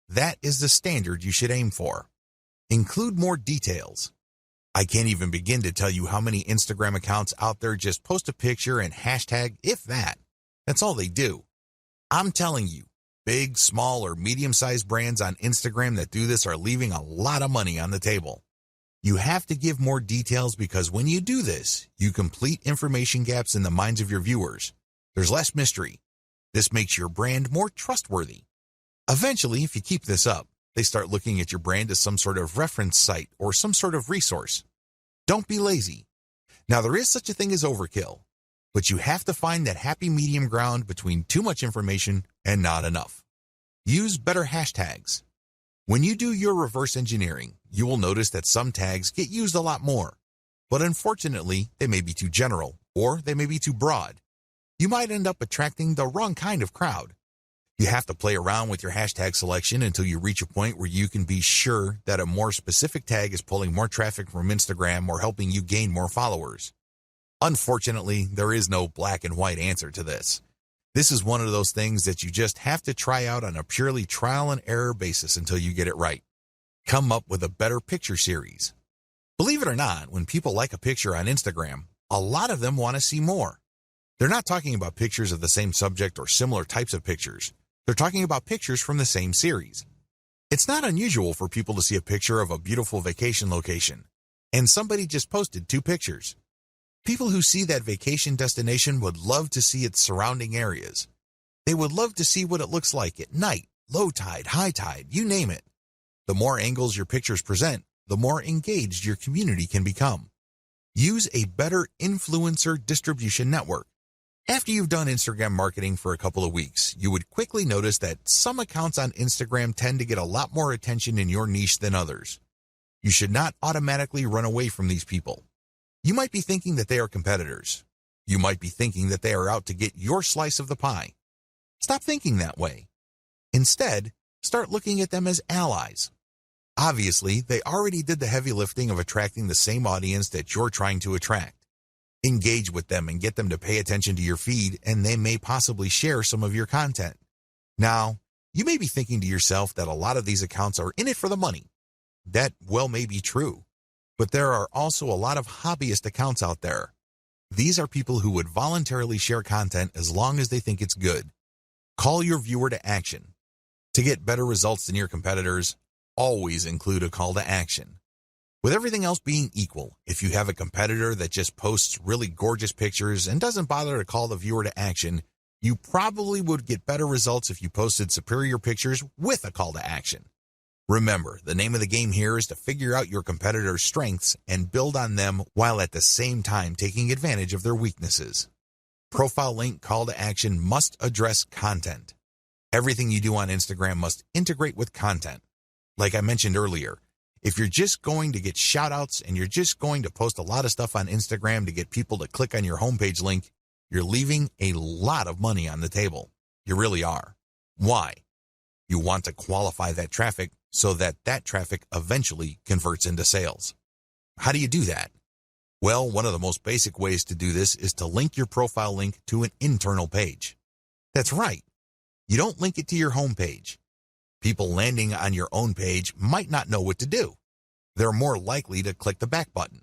That is the standard you should aim for. Include more details. I can't even begin to tell you how many Instagram accounts out there just post a picture and hashtag, if that. That's all they do. I'm telling you, big, small, or medium-sized brands on Instagram that do this are leaving a lot of money on the table. You have to give more details because when you do this, you complete information gaps in the minds of your viewers. There's less mystery. This makes your brand more trustworthy. Eventually, if you keep this up, they start looking at your brand as some sort of reference site or some sort of resource. Don't be lazy. Now, there is such a thing as overkill, but you have to find that happy medium ground between too much information and not enough. Use better hashtags. When you do your reverse engineering, you will notice that some tags get used a lot more, but unfortunately, they may be too general or they may be too broad. You might end up attracting the wrong kind of crowd. You have to play around with your hashtag selection until you reach a point where you can be sure that a more specific tag is pulling more traffic from Instagram or helping you gain more followers. Unfortunately, there is no black and white answer to this. This is one of those things that you just have to try out on a purely trial and error basis until you get it right. Come up with a better picture series. Believe it or not, when people like a picture on Instagram, a lot of them want to see more. They're not talking about pictures of the same subject or similar types of pictures. They're talking about pictures from the same series. It's not unusual for people to see a picture of a beautiful vacation location, and somebody just posted 2 pictures. People who see that vacation destination would love to see its surrounding areas. They would love to see what it looks like at night, low tide, high tide, you name it. The more angles your pictures present, the more engaged your community can become. Use a better influencer distribution network. After you've done Instagram marketing for a couple of weeks, you would quickly notice that some accounts on Instagram tend to get a lot more attention in your niche than others. You should not automatically run away from these people. You might be thinking that they are competitors. You might be thinking that they are out to get your slice of the pie. Stop thinking that way. Instead, start looking at them as allies. Obviously, they already did the heavy lifting of attracting the same audience that you're trying to attract. Engage with them and get them to pay attention to your feed, and they may possibly share some of your content. Now, you may be thinking to yourself that a lot of these accounts are in it for the money. That well may be true, but there are also a lot of hobbyist accounts out there. These are people who would voluntarily share content as long as they think it's good. Call your viewer to action. To get better results than your competitors, always include a call to action. With everything else being equal, if you have a competitor that just posts really gorgeous pictures and doesn't bother to call the viewer to action, you probably would get better results if you posted superior pictures with a call to action. Remember, the name of the game here is to figure out your competitor's strengths and build on them while at the same time taking advantage of their weaknesses. Profile link call to action must address content. Everything you do on Instagram must integrate with content. Like I mentioned earlier, if you're just going to get shout-outs and you're just going to post a lot of stuff on Instagram to get people to click on your homepage link, you're leaving a lot of money on the table. You really are. Why? You want to qualify that traffic so that that traffic eventually converts into sales. How do you do that? Well, one of the most basic ways to do this is to link your profile link to an internal page. That's right. You don't link it to your homepage. People landing on your own page might not know what to do. They're more likely to click the back button.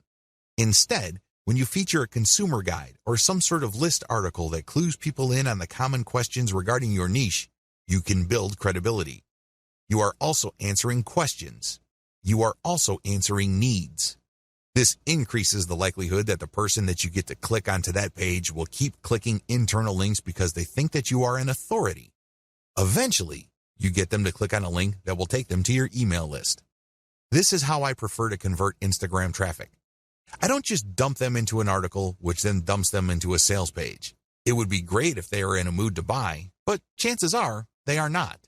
Instead, when you feature a consumer guide or some sort of list article that clues people in on the common questions regarding your niche, you can build credibility. You are also answering questions. You are also answering needs. This increases the likelihood that the person that you get to click onto that page will keep clicking internal links because they think that you are an authority. Eventually, you get them to click on a link that will take them to your email list. This is how I prefer to convert Instagram traffic. I don't just dump them into an article, which then dumps them into a sales page. It would be great if they are in a mood to buy, but chances are they are not.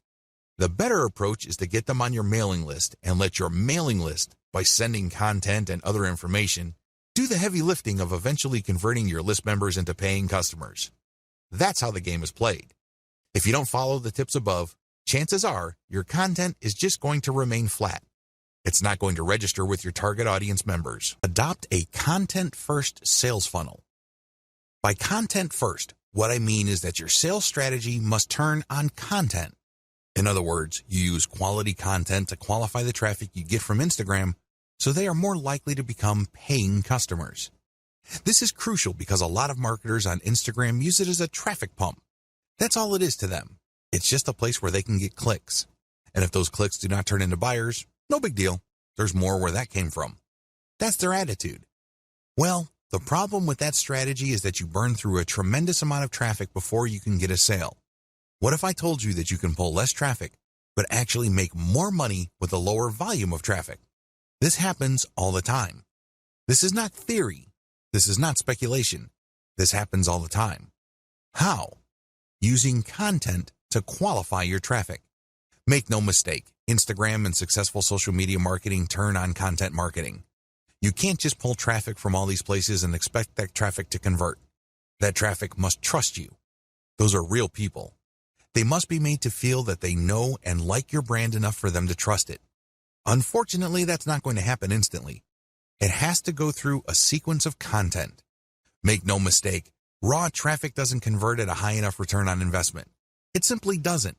The better approach is to get them on your mailing list and let your mailing list, by sending content and other information, do the heavy lifting of eventually converting your list members into paying customers. That's how the game is played. If you don't follow the tips above, chances are your content is just going to remain flat. It's not going to register with your target audience members. Adopt a content-first sales funnel. By content first, what I mean is that your sales strategy must turn on content. In other words, you use quality content to qualify the traffic you get from Instagram so they are more likely to become paying customers. This is crucial because a lot of marketers on Instagram use it as a traffic pump. That's all it is to them. It's just a place where they can get clicks. And if those clicks do not turn into buyers, no big deal. There's more where that came from. That's their attitude. Well, the problem with that strategy is that you burn through a tremendous amount of traffic before you can get a sale. What if I told you that you can pull less traffic, but actually make more money with a lower volume of traffic? This happens all the time. This is not theory. This is not speculation. This happens all the time. How? Using content to qualify your traffic. Make no mistake, Instagram and successful social media marketing turn on content marketing. You can't just pull traffic from all these places and expect that traffic to convert. That traffic must trust you. Those are real people. They must be made to feel that they know and like your brand enough for them to trust it. Unfortunately, that's not going to happen instantly. It has to go through a sequence of content. Make no mistake, raw traffic doesn't convert at a high enough return on investment. It simply doesn't.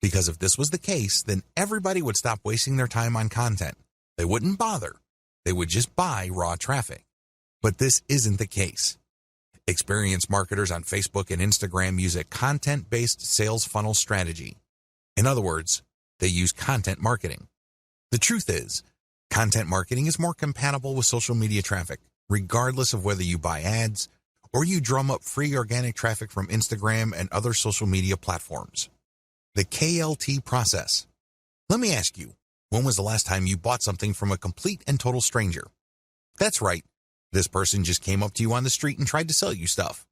Because if this was the case, then everybody would stop wasting their time on content. They wouldn't bother. They would just buy raw traffic. But this isn't the case. Experienced marketers on Facebook and Instagram use a content-based sales funnel strategy. In other words, they use content marketing. The truth is, content marketing is more compatible with social media traffic, regardless of whether you buy ads or you drum up free organic traffic from Instagram and other social media platforms. The KLT process. Let me ask you, when was the last time you bought something from a complete and total stranger? That's right. This person just came up to you on the street and tried to sell you stuff.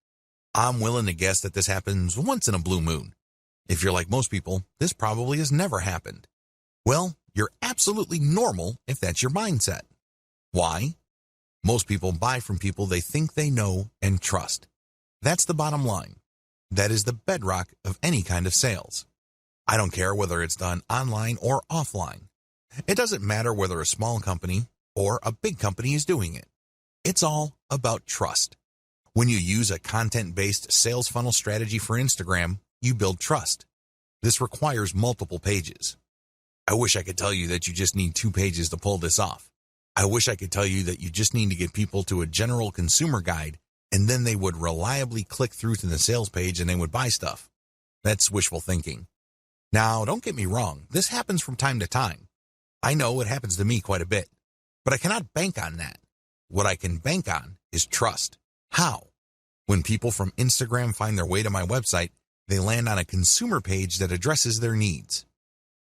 I'm willing to guess that this happens once in a blue moon. If you're like most people, this probably has never happened. Well, you're absolutely normal if that's your mindset. Why? Most people buy from people they think they know and trust. That's the bottom line. That is the bedrock of any kind of sales. I don't care whether it's done online or offline. It doesn't matter whether a small company or a big company is doing it. It's all about trust. When you use a content-based sales funnel strategy for Instagram, you build trust. This requires multiple pages. I wish I could tell you that you just need 2 pages to pull this off. I wish I could tell you that you just need to get people to a general consumer guide and then they would reliably click through to the sales page and they would buy stuff. That's wishful thinking. Now, don't get me wrong, this happens from time to time. I know it happens to me quite a bit, but I cannot bank on that. What I can bank on is trust. How? When people from Instagram find their way to my website, they land on a consumer page that addresses their needs.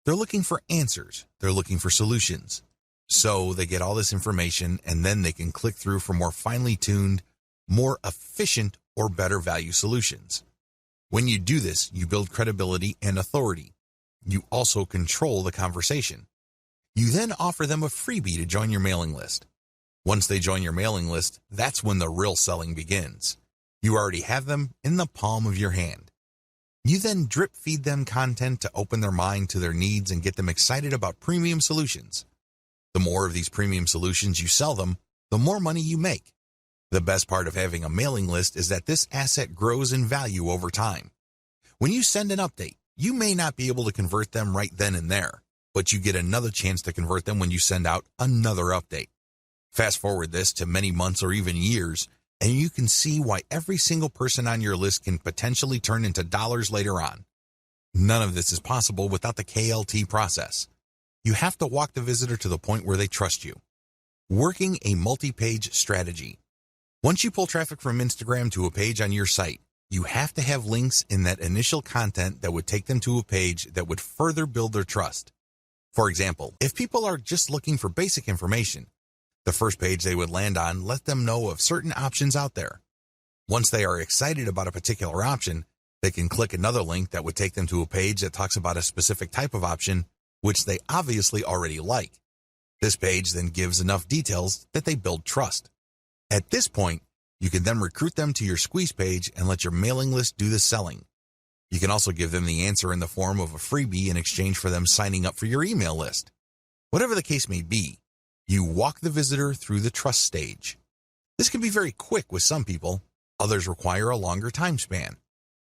They're looking for answers. They're looking for solutions. So they get all this information and then they can click through for more finely tuned, more efficient or better value solutions. When you do this, you build credibility and authority. You also control the conversation. You then offer them a freebie to join your mailing list. Once they join your mailing list, that's when the real selling begins. You already have them in the palm of your hand. You then drip feed them content to open their mind to their needs and get them excited about premium solutions. The more of these premium solutions you sell them, the more money you make. The best part of having a mailing list is that this asset grows in value over time. When you send an update, you may not be able to convert them right then and there, but you get another chance to convert them when you send out another update. Fast forward this to many months or even years, and you can see why every single person on your list can potentially turn into dollars later on. None of this is possible without the KLT process. You have to walk the visitor to the point where they trust you. Working a multi-page strategy. Once you pull traffic from Instagram to a page on your site, you have to have links in that initial content that would take them to a page that would further build their trust. For example, if people are just looking for basic information, the first page they would land on let them know of certain options out there. Once they are excited about a particular option, they can click another link that would take them to a page that talks about a specific type of option, which they obviously already like. This page then gives enough details that they build trust. At this point, you can then recruit them to your squeeze page and let your mailing list do the selling. You can also give them the answer in the form of a freebie in exchange for them signing up for your email list. Whatever the case may be, you walk the visitor through the trust stage. This can be very quick with some people, others require a longer time span.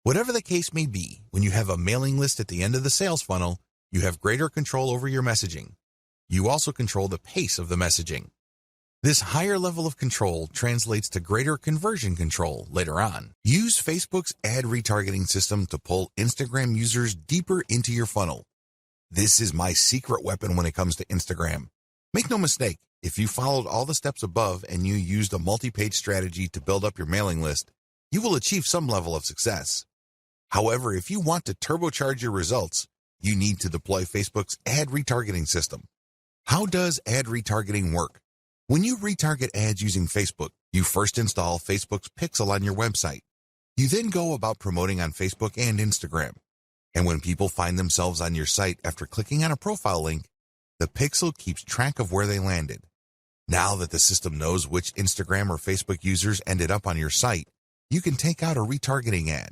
Whatever the case may be, when you have a mailing list at the end of the sales funnel, you have greater control over your messaging. You also control the pace of the messaging. This higher level of control translates to greater conversion control later on. Use Facebook's ad retargeting system to pull Instagram users deeper into your funnel. This is my secret weapon when it comes to Instagram. Make no mistake, if you followed all the steps above and you used a multi-page strategy to build up your mailing list, you will achieve some level of success. However, if you want to turbocharge your results, you need to deploy Facebook's ad retargeting system. How does ad retargeting work? When you retarget ads using Facebook, you first install Facebook's Pixel on your website. You then go about promoting on Facebook and Instagram. And when people find themselves on your site after clicking on a profile link, the Pixel keeps track of where they landed. Now that the system knows which Instagram or Facebook users ended up on your site, you can take out a retargeting ad.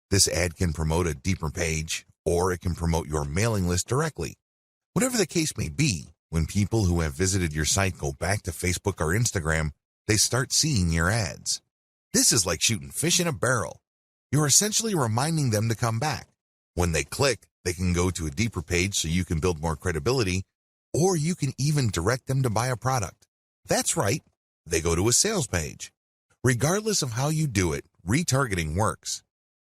This ad can promote a deeper page, or it can promote your mailing list directly. Whatever the case may be, when people who have visited your site go back to Facebook or Instagram, they start seeing your ads. This is like shooting fish in a barrel. You're essentially reminding them to come back. When they click, they can go to a deeper page so you can build more credibility, or you can even direct them to buy a product. That's right, they go to a sales page. Regardless of how you do it, retargeting works.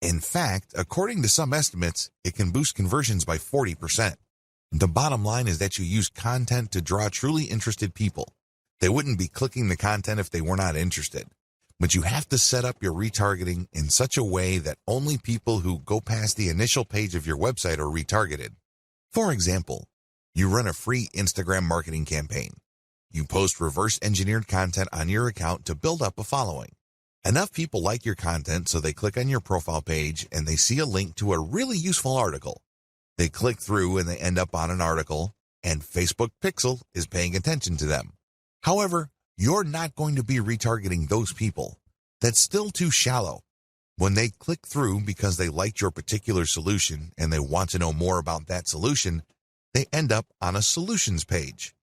In fact, according to some estimates, it can boost conversions by 40%. The bottom line is that you use content to draw truly interested people. They wouldn't be clicking the content if they were not interested. But you have to set up your retargeting in such a way that only people who go past the initial page of your website are retargeted. For example, you run a free Instagram marketing campaign. You post reverse-engineered content on your account to build up a following. Enough people like your content so they click on your profile page and they see a link to a really useful article. They click through and they end up on an article, and Facebook Pixel is paying attention to them. However, you're not going to be retargeting those people. That's still too shallow. When they click through because they liked your particular solution and they want to know more about that solution, they end up on a solutions page.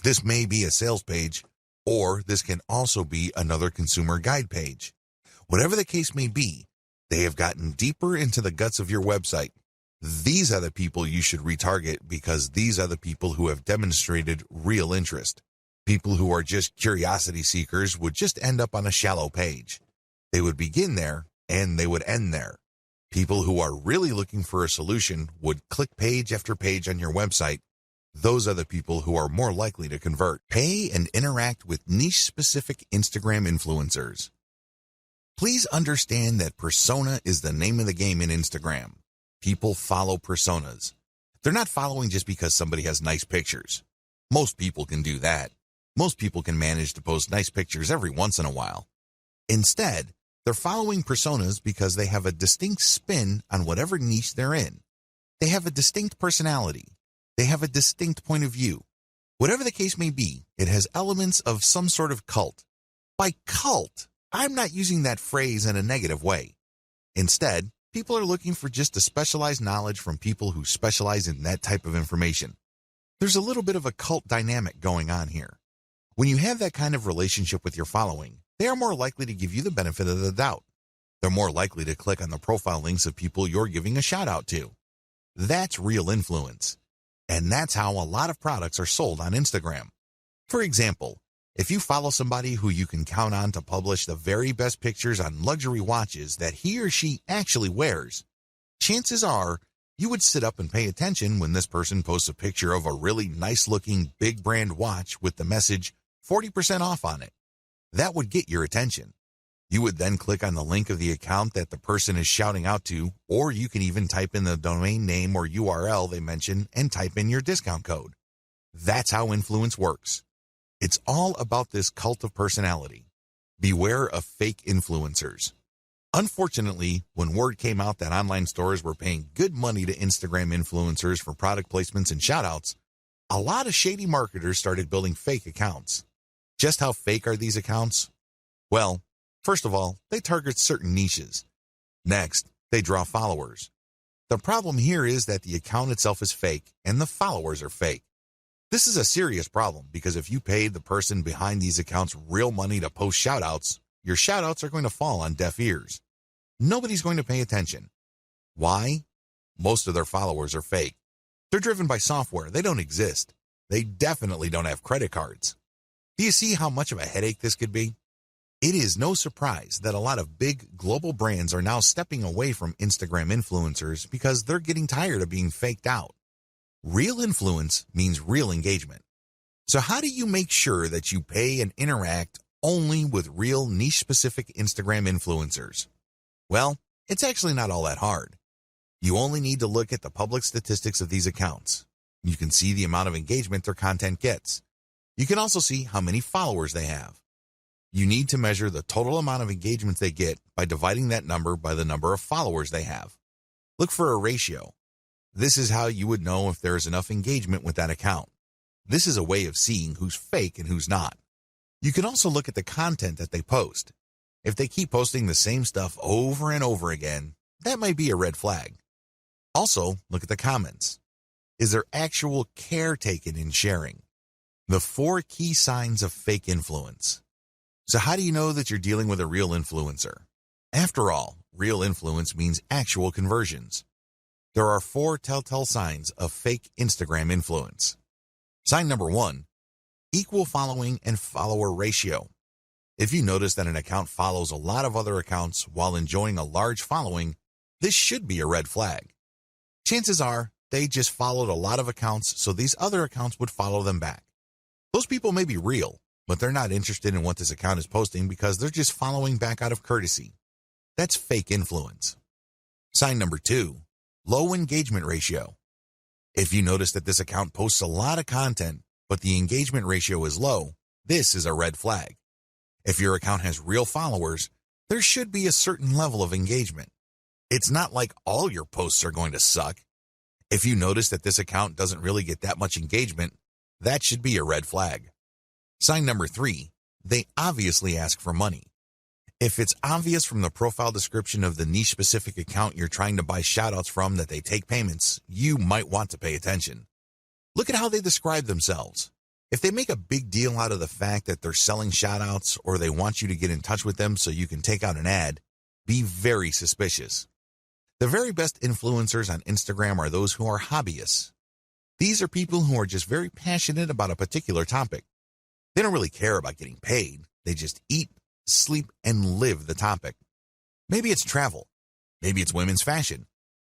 This may be a sales page, or this can also be another consumer guide page. Whatever the case may be, they have gotten deeper into the guts of your website. These are the people you should retarget because these are the people who have demonstrated real interest. People who are just curiosity seekers would just end up on a shallow page. They would begin there and they would end there. People who are really looking for a solution would click page after page on your website. Those are the people who are more likely to convert. Pay and interact with niche-specific Instagram influencers. Please understand that persona is the name of the game in Instagram. People follow personas. They're not following just because somebody has nice pictures. Most people can do that. Most people can manage to post nice pictures every once in a while. Instead, they're following personas because they have a distinct spin on whatever niche they're in. They have a distinct personality. They have a distinct point of view. Whatever the case may be, it has elements of some sort of cult. By cult, I'm not using that phrase in a negative way. Instead, people are looking for just a specialized knowledge from people who specialize in that type of information. There's a little bit of a cult dynamic going on here. When you have that kind of relationship with your following, they are more likely to give you the benefit of the doubt. They're more likely to click on the profile links of people you're giving a shout out to. That's real influence. And that's how a lot of products are sold on Instagram. For example, if you follow somebody who you can count on to publish the very best pictures on luxury watches that he or she actually wears, chances are you would sit up and pay attention when this person posts a picture of a really nice-looking big brand watch with the message 40% off on it. That would get your attention. You would then click on the link of the account that the person is shouting out to, or you can even type in the domain name or URL they mention and type in your discount code. That's how influence works. It's all about this cult of personality. Beware of fake influencers. Unfortunately, when word came out that online stores were paying good money to Instagram influencers for product placements and shoutouts, a lot of shady marketers started building fake accounts. Just how fake are these accounts? Well, first of all, they target certain niches. Next, they draw followers. The problem here is that the account itself is fake and the followers are fake. This is a serious problem because if you paid the person behind these accounts real money to post shoutouts, your shoutouts are going to fall on deaf ears. Nobody's going to pay attention. Why? Most of their followers are fake. They're driven by software. They don't exist. They definitely don't have credit cards. Do you see how much of a headache this could be? It is no surprise that a lot of big global brands are now stepping away from Instagram influencers because they're getting tired of being faked out. Real influence means real engagement. So how do you make sure that you pay and interact only with real niche-specific Instagram influencers? Well, it's actually not all that hard. You only need to look at the public statistics of these accounts. You can see the amount of engagement their content gets. You can also see how many followers they have. You need to measure the total amount of engagements they get by dividing that number by the number of followers they have. Look for a ratio. This is how you would know if there is enough engagement with that account. This is a way of seeing who's fake and who's not. You can also look at the content that they post. If they keep posting the same stuff over and over again, that might be a red flag. Also, look at the comments. Is there actual care taken in sharing? The 4 key signs of fake influence. So how do you know that you're dealing with a real influencer? After all, real influence means actual conversions. There are 4 telltale signs of fake Instagram influence. Sign number 1, equal following and follower ratio. If you notice that an account follows a lot of other accounts while enjoying a large following, this should be a red flag. Chances are they just followed a lot of accounts, so these other accounts would follow them back. Those people may be real, but they're not interested in what this account is posting because they're just following back out of courtesy. That's fake influence. Sign number 2, low engagement ratio. If you notice that this account posts a lot of content, but the engagement ratio is low, this is a red flag. If your account has real followers, there should be a certain level of engagement. It's not like all your posts are going to suck. If you notice that this account doesn't really get that much engagement, that should be a red flag. Sign number 3, they obviously ask for money. If it's obvious from the profile description of the niche-specific account you're trying to buy shoutouts from that they take payments, you might want to pay attention. Look at how they describe themselves. If they make a big deal out of the fact that they're selling shoutouts or they want you to get in touch with them so you can take out an ad, be very suspicious. The very best influencers on Instagram are those who are hobbyists. These are people who are just very passionate about a particular topic. They don't really care about getting paid. They just eat, sleep, and live the topic. Maybe it's travel. Maybe it's women's fashion.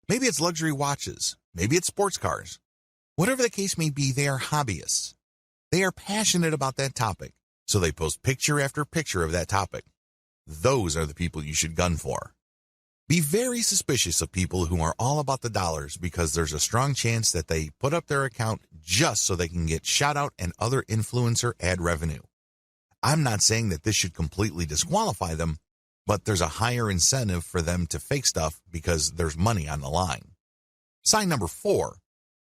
Maybe it's luxury watches. Maybe it's sports cars. Whatever the case may be, they are hobbyists. They are passionate about that topic, so they post picture after picture of that topic. Those are the people you should gun for. Be very suspicious of people who are all about the dollars because there's a strong chance that they put up their account just so they can get shout-out and other influencer ad revenue. I'm not saying that this should completely disqualify them, but there's a higher incentive for them to fake stuff because there's money on the line. Sign number 4,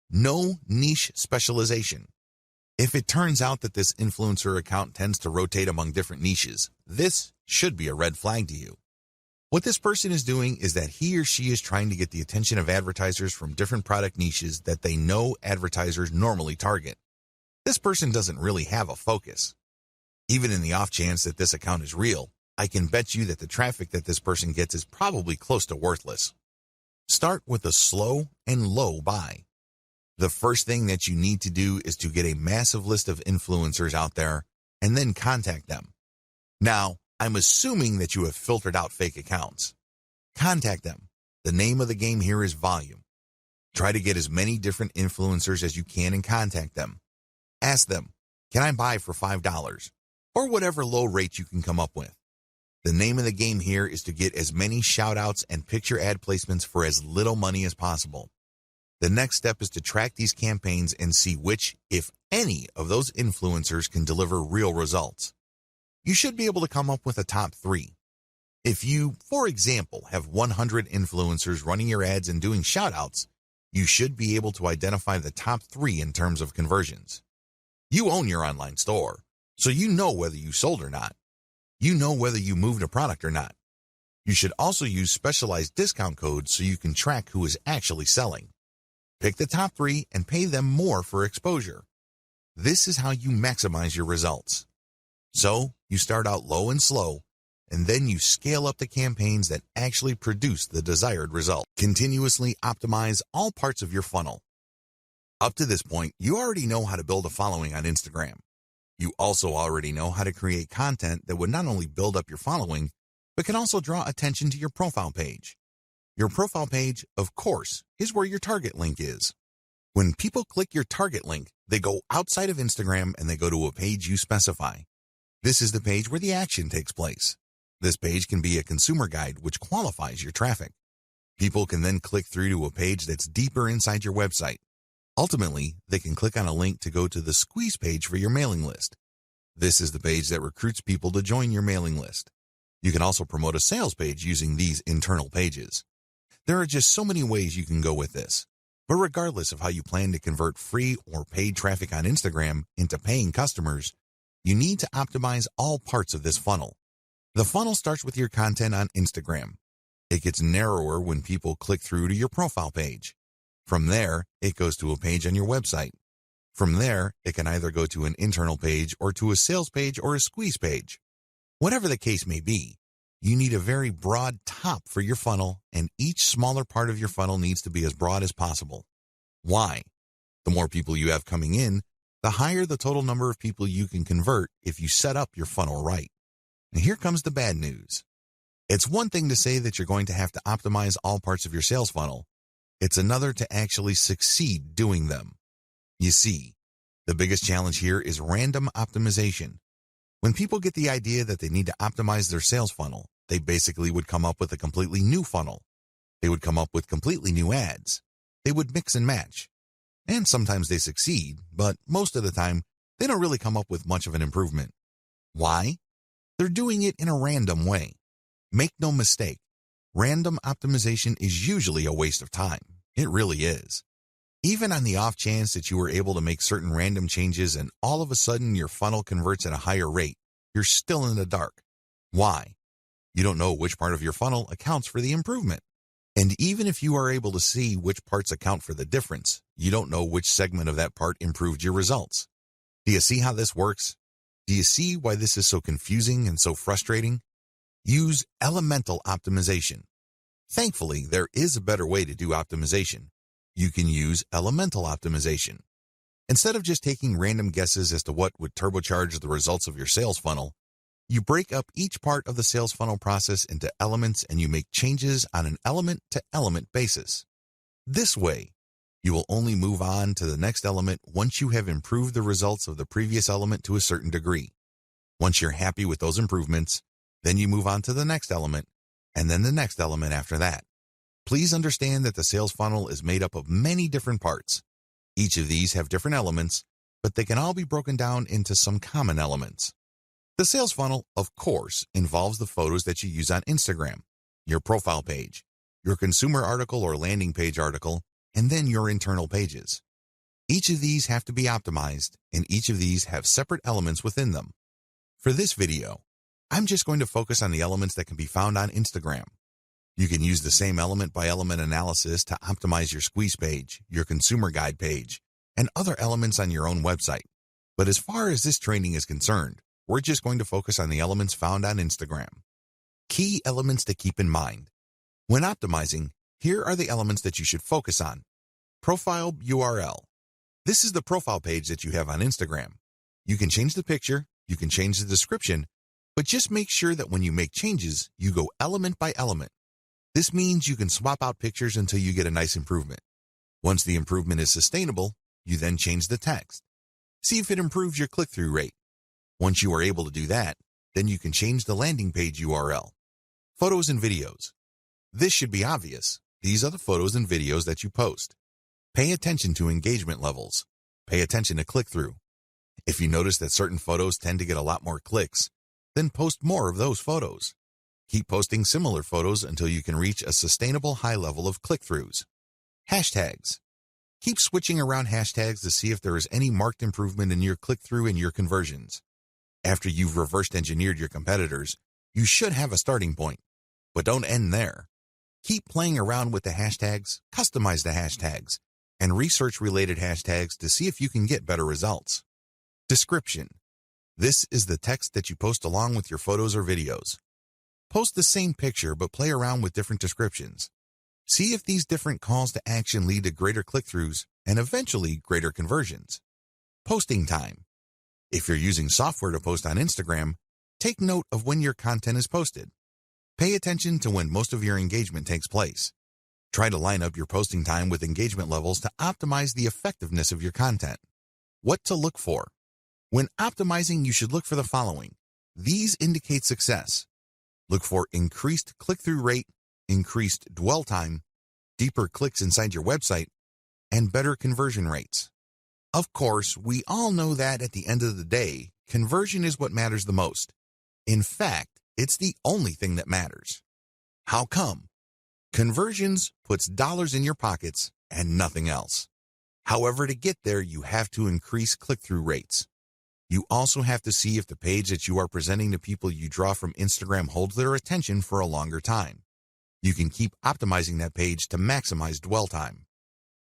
no niche specialization. If it turns out that this influencer account tends to rotate among different niches, this should be a red flag to you. What this person is doing is that he or she is trying to get the attention of advertisers from different product niches that they know advertisers normally target. This person doesn't really have a focus. Even in the off chance that this account is real, I can bet you that the traffic that this person gets is probably close to worthless. Start with a slow and low buy. The first thing that you need to do is to get a massive list of influencers out there and then contact them. Now, I'm assuming that you have filtered out fake accounts. Contact them. The name of the game here is volume. Try to get as many different influencers as you can and contact them. Ask them, can I buy for $5? Or whatever low rate you can come up with. The name of the game here is to get as many shout-outs and picture ad placements for as little money as possible. The next step is to track these campaigns and see which, if any, of those influencers can deliver real results. You should be able to come up with a top 3. If you, for example, have 100 influencers running your ads and doing shoutouts, you should be able to identify the top 3 in terms of conversions. You own your online store, so you know whether you sold or not. You know whether you moved a product or not. You should also use specialized discount codes so you can track who is actually selling. Pick the top 3 and pay them more for exposure. This is how you maximize your results. So, you start out low and slow, and then you scale up the campaigns that actually produce the desired result. Continuously optimize all parts of your funnel. Up to this point, you already know how to build a following on Instagram. You also already know how to create content that would not only build up your following, but can also draw attention to your profile page. Your profile page, of course, is where your target link is. When people click your target link, they go outside of Instagram and they go to a page you specify. This is the page where the action takes place. This page can be a consumer guide which qualifies your traffic. People can then click through to a page that's deeper inside your website. Ultimately, they can click on a link to go to the squeeze page for your mailing list. This is the page that recruits people to join your mailing list. You can also promote a sales page using these internal pages. There are just so many ways you can go with this. But regardless of how you plan to convert free or paid traffic on Instagram into paying customers, you need to optimize all parts of this funnel. The funnel starts with your content on Instagram. It gets narrower when people click through to your profile page. From there, it goes to a page on your website. From there, it can either go to an internal page or to a sales page or a squeeze page. Whatever the case may be, you need a very broad top for your funnel, and each smaller part of your funnel needs to be as broad as possible. Why? The more people you have coming in, the higher the total number of people you can convert if you set up your funnel right. And here comes the bad news. It's one thing to say that you're going to have to optimize all parts of your sales funnel. It's another to actually succeed doing them. You see, the biggest challenge here is random optimization. When people get the idea that they need to optimize their sales funnel, they basically would come up with a completely new funnel. They would come up with completely new ads. They would mix and match. And sometimes they succeed, but most of the time, they don't really come up with much of an improvement. Why? They're doing it in a random way. Make no mistake, random optimization is usually a waste of time. It really is. Even on the off chance that you were able to make certain random changes and all of a sudden your funnel converts at a higher rate, you're still in the dark. Why? You don't know which part of your funnel accounts for the improvement. And even if you are able to see which parts account for the difference, you don't know which segment of that part improved your results. Do you see how this works? Do you see why this is so confusing and so frustrating? Use elemental optimization. Thankfully, there is a better way to do optimization. You can use elemental optimization. Instead of just taking random guesses as to what would turbocharge the results of your sales funnel, you break up each part of the sales funnel process into elements and you make changes on an element-to-element basis. This way, you will only move on to the next element once you have improved the results of the previous element to a certain degree. Once you're happy with those improvements, then you move on to the next element, and then the next element after that. Please understand that the sales funnel is made up of many different parts. Each of these have different elements, but they can all be broken down into some common elements. The sales funnel, of course, involves the photos that you use on Instagram, your profile page, your consumer article or landing page article, and then your internal pages. Each of these have to be optimized, and each of these have separate elements within them. For this video, I'm just going to focus on the elements that can be found on Instagram. You can use the same element-by-element analysis to optimize your squeeze page, your consumer guide page, and other elements on your own website. But as far as this training is concerned, we're just going to focus on the elements found on Instagram. Key elements to keep in mind. When optimizing, here are the elements that you should focus on. Profile URL. This is the profile page that you have on Instagram. You can change the picture, you can change the description, but just make sure that when you make changes, you go element by element. This means you can swap out pictures until you get a nice improvement. Once the improvement is sustainable, you then change the text. See if it improves your click-through rate. Once you are able to do that, then you can change the landing page URL. Photos and videos. This should be obvious. These are the photos and videos that you post. Pay attention to engagement levels. Pay attention to click-through. If you notice that certain photos tend to get a lot more clicks, then post more of those photos. Keep posting similar photos until you can reach a sustainable high level of click-throughs. Hashtags. Keep switching around hashtags to see if there is any marked improvement in your click-through and your conversions. After you've reversed engineered your competitors, you should have a starting point. But don't end there. Keep playing around with the hashtags, customize the hashtags, and research related hashtags to see if you can get better results. Description. This is the text that you post along with your photos or videos. Post the same picture but play around with different descriptions. See if these different calls to action lead to greater click-throughs and eventually greater conversions. Posting time. If you're using software to post on Instagram, take note of when your content is posted. Pay attention to when most of your engagement takes place. Try to line up your posting time with engagement levels to optimize the effectiveness of your content. What to look for. When optimizing, you should look for the following. These indicate success. Look for increased click-through rate, increased dwell time, deeper clicks inside your website, and better conversion rates. Of course, we all know that at the end of the day, conversion is what matters the most. In fact, it's the only thing that matters. How come? Conversions puts dollars in your pockets and nothing else. However, to get there, you have to increase click-through rates. You also have to see if the page that you are presenting to people you draw from Instagram holds their attention for a longer time. You can keep optimizing that page to maximize dwell time.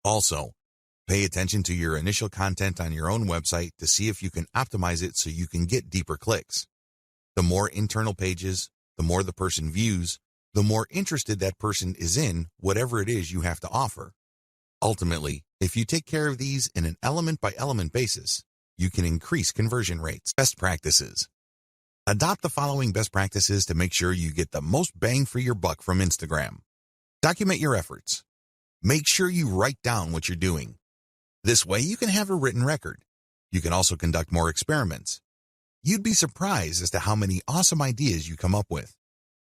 Also, pay attention to your initial content on your own website to see if you can optimize it so you can get deeper clicks. The more internal pages, the more the person views, the more interested that person is in whatever it is you have to offer. Ultimately, if you take care of these in an element-by-element basis, you can increase conversion rates. Best practices. Adopt the following best practices to make sure you get the most bang for your buck from Instagram. Document your efforts. Make sure you write down what you're doing. This way you can have a written record. You can also conduct more experiments. You'd be surprised as to how many awesome ideas you come up with.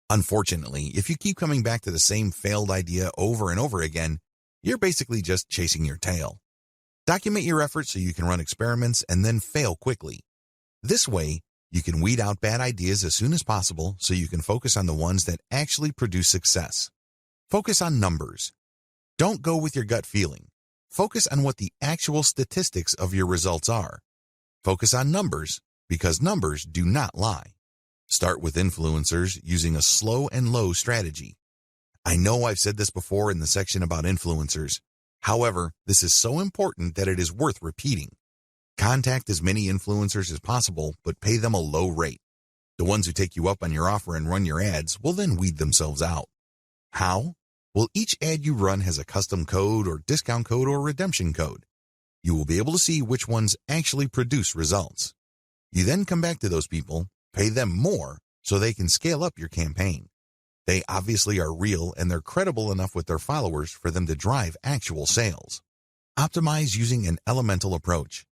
Unfortunately, if you keep coming back to the same failed idea over and over again, you're basically just chasing your tail. Document your efforts so you can run experiments and then fail quickly. This way, you can weed out bad ideas as soon as possible so you can focus on the ones that actually produce success. Focus on numbers. Don't go with your gut feeling. Focus on what the actual statistics of your results are. Focus on numbers because numbers do not lie. Start with influencers using a slow and low strategy. I know I've said this before in the section about influencers. However, this is so important that it is worth repeating. Contact as many influencers as possible, but pay them a low rate. The ones who take you up on your offer and run your ads will then weed themselves out. How? Well, each ad you run has a custom code or discount code or redemption code. You will be able to see which ones actually produce results. You then come back to those people, pay them more so they can scale up your campaign. They obviously are real and they're credible enough with their followers for them to drive actual sales. Optimize using an elemental approach.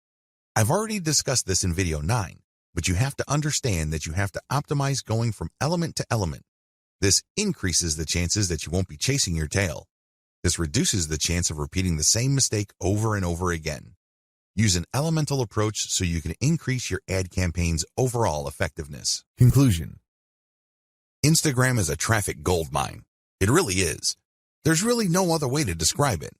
I've already discussed this in video 9, but you have to understand that you have to optimize going from element to element. This increases the chances that you won't be chasing your tail. This reduces the chance of repeating the same mistake over and over again. Use an elemental approach so you can increase your ad campaign's overall effectiveness. Conclusion. Instagram is a traffic goldmine. It really is. There's really no other way to describe it.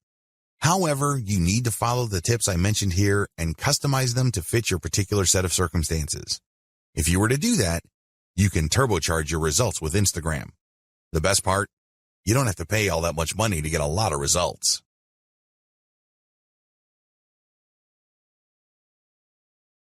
However, you need to follow the tips I mentioned here and customize them to fit your particular set of circumstances. If you were to do that, you can turbocharge your results with Instagram. The best part? You don't have to pay all that much money to get a lot of results.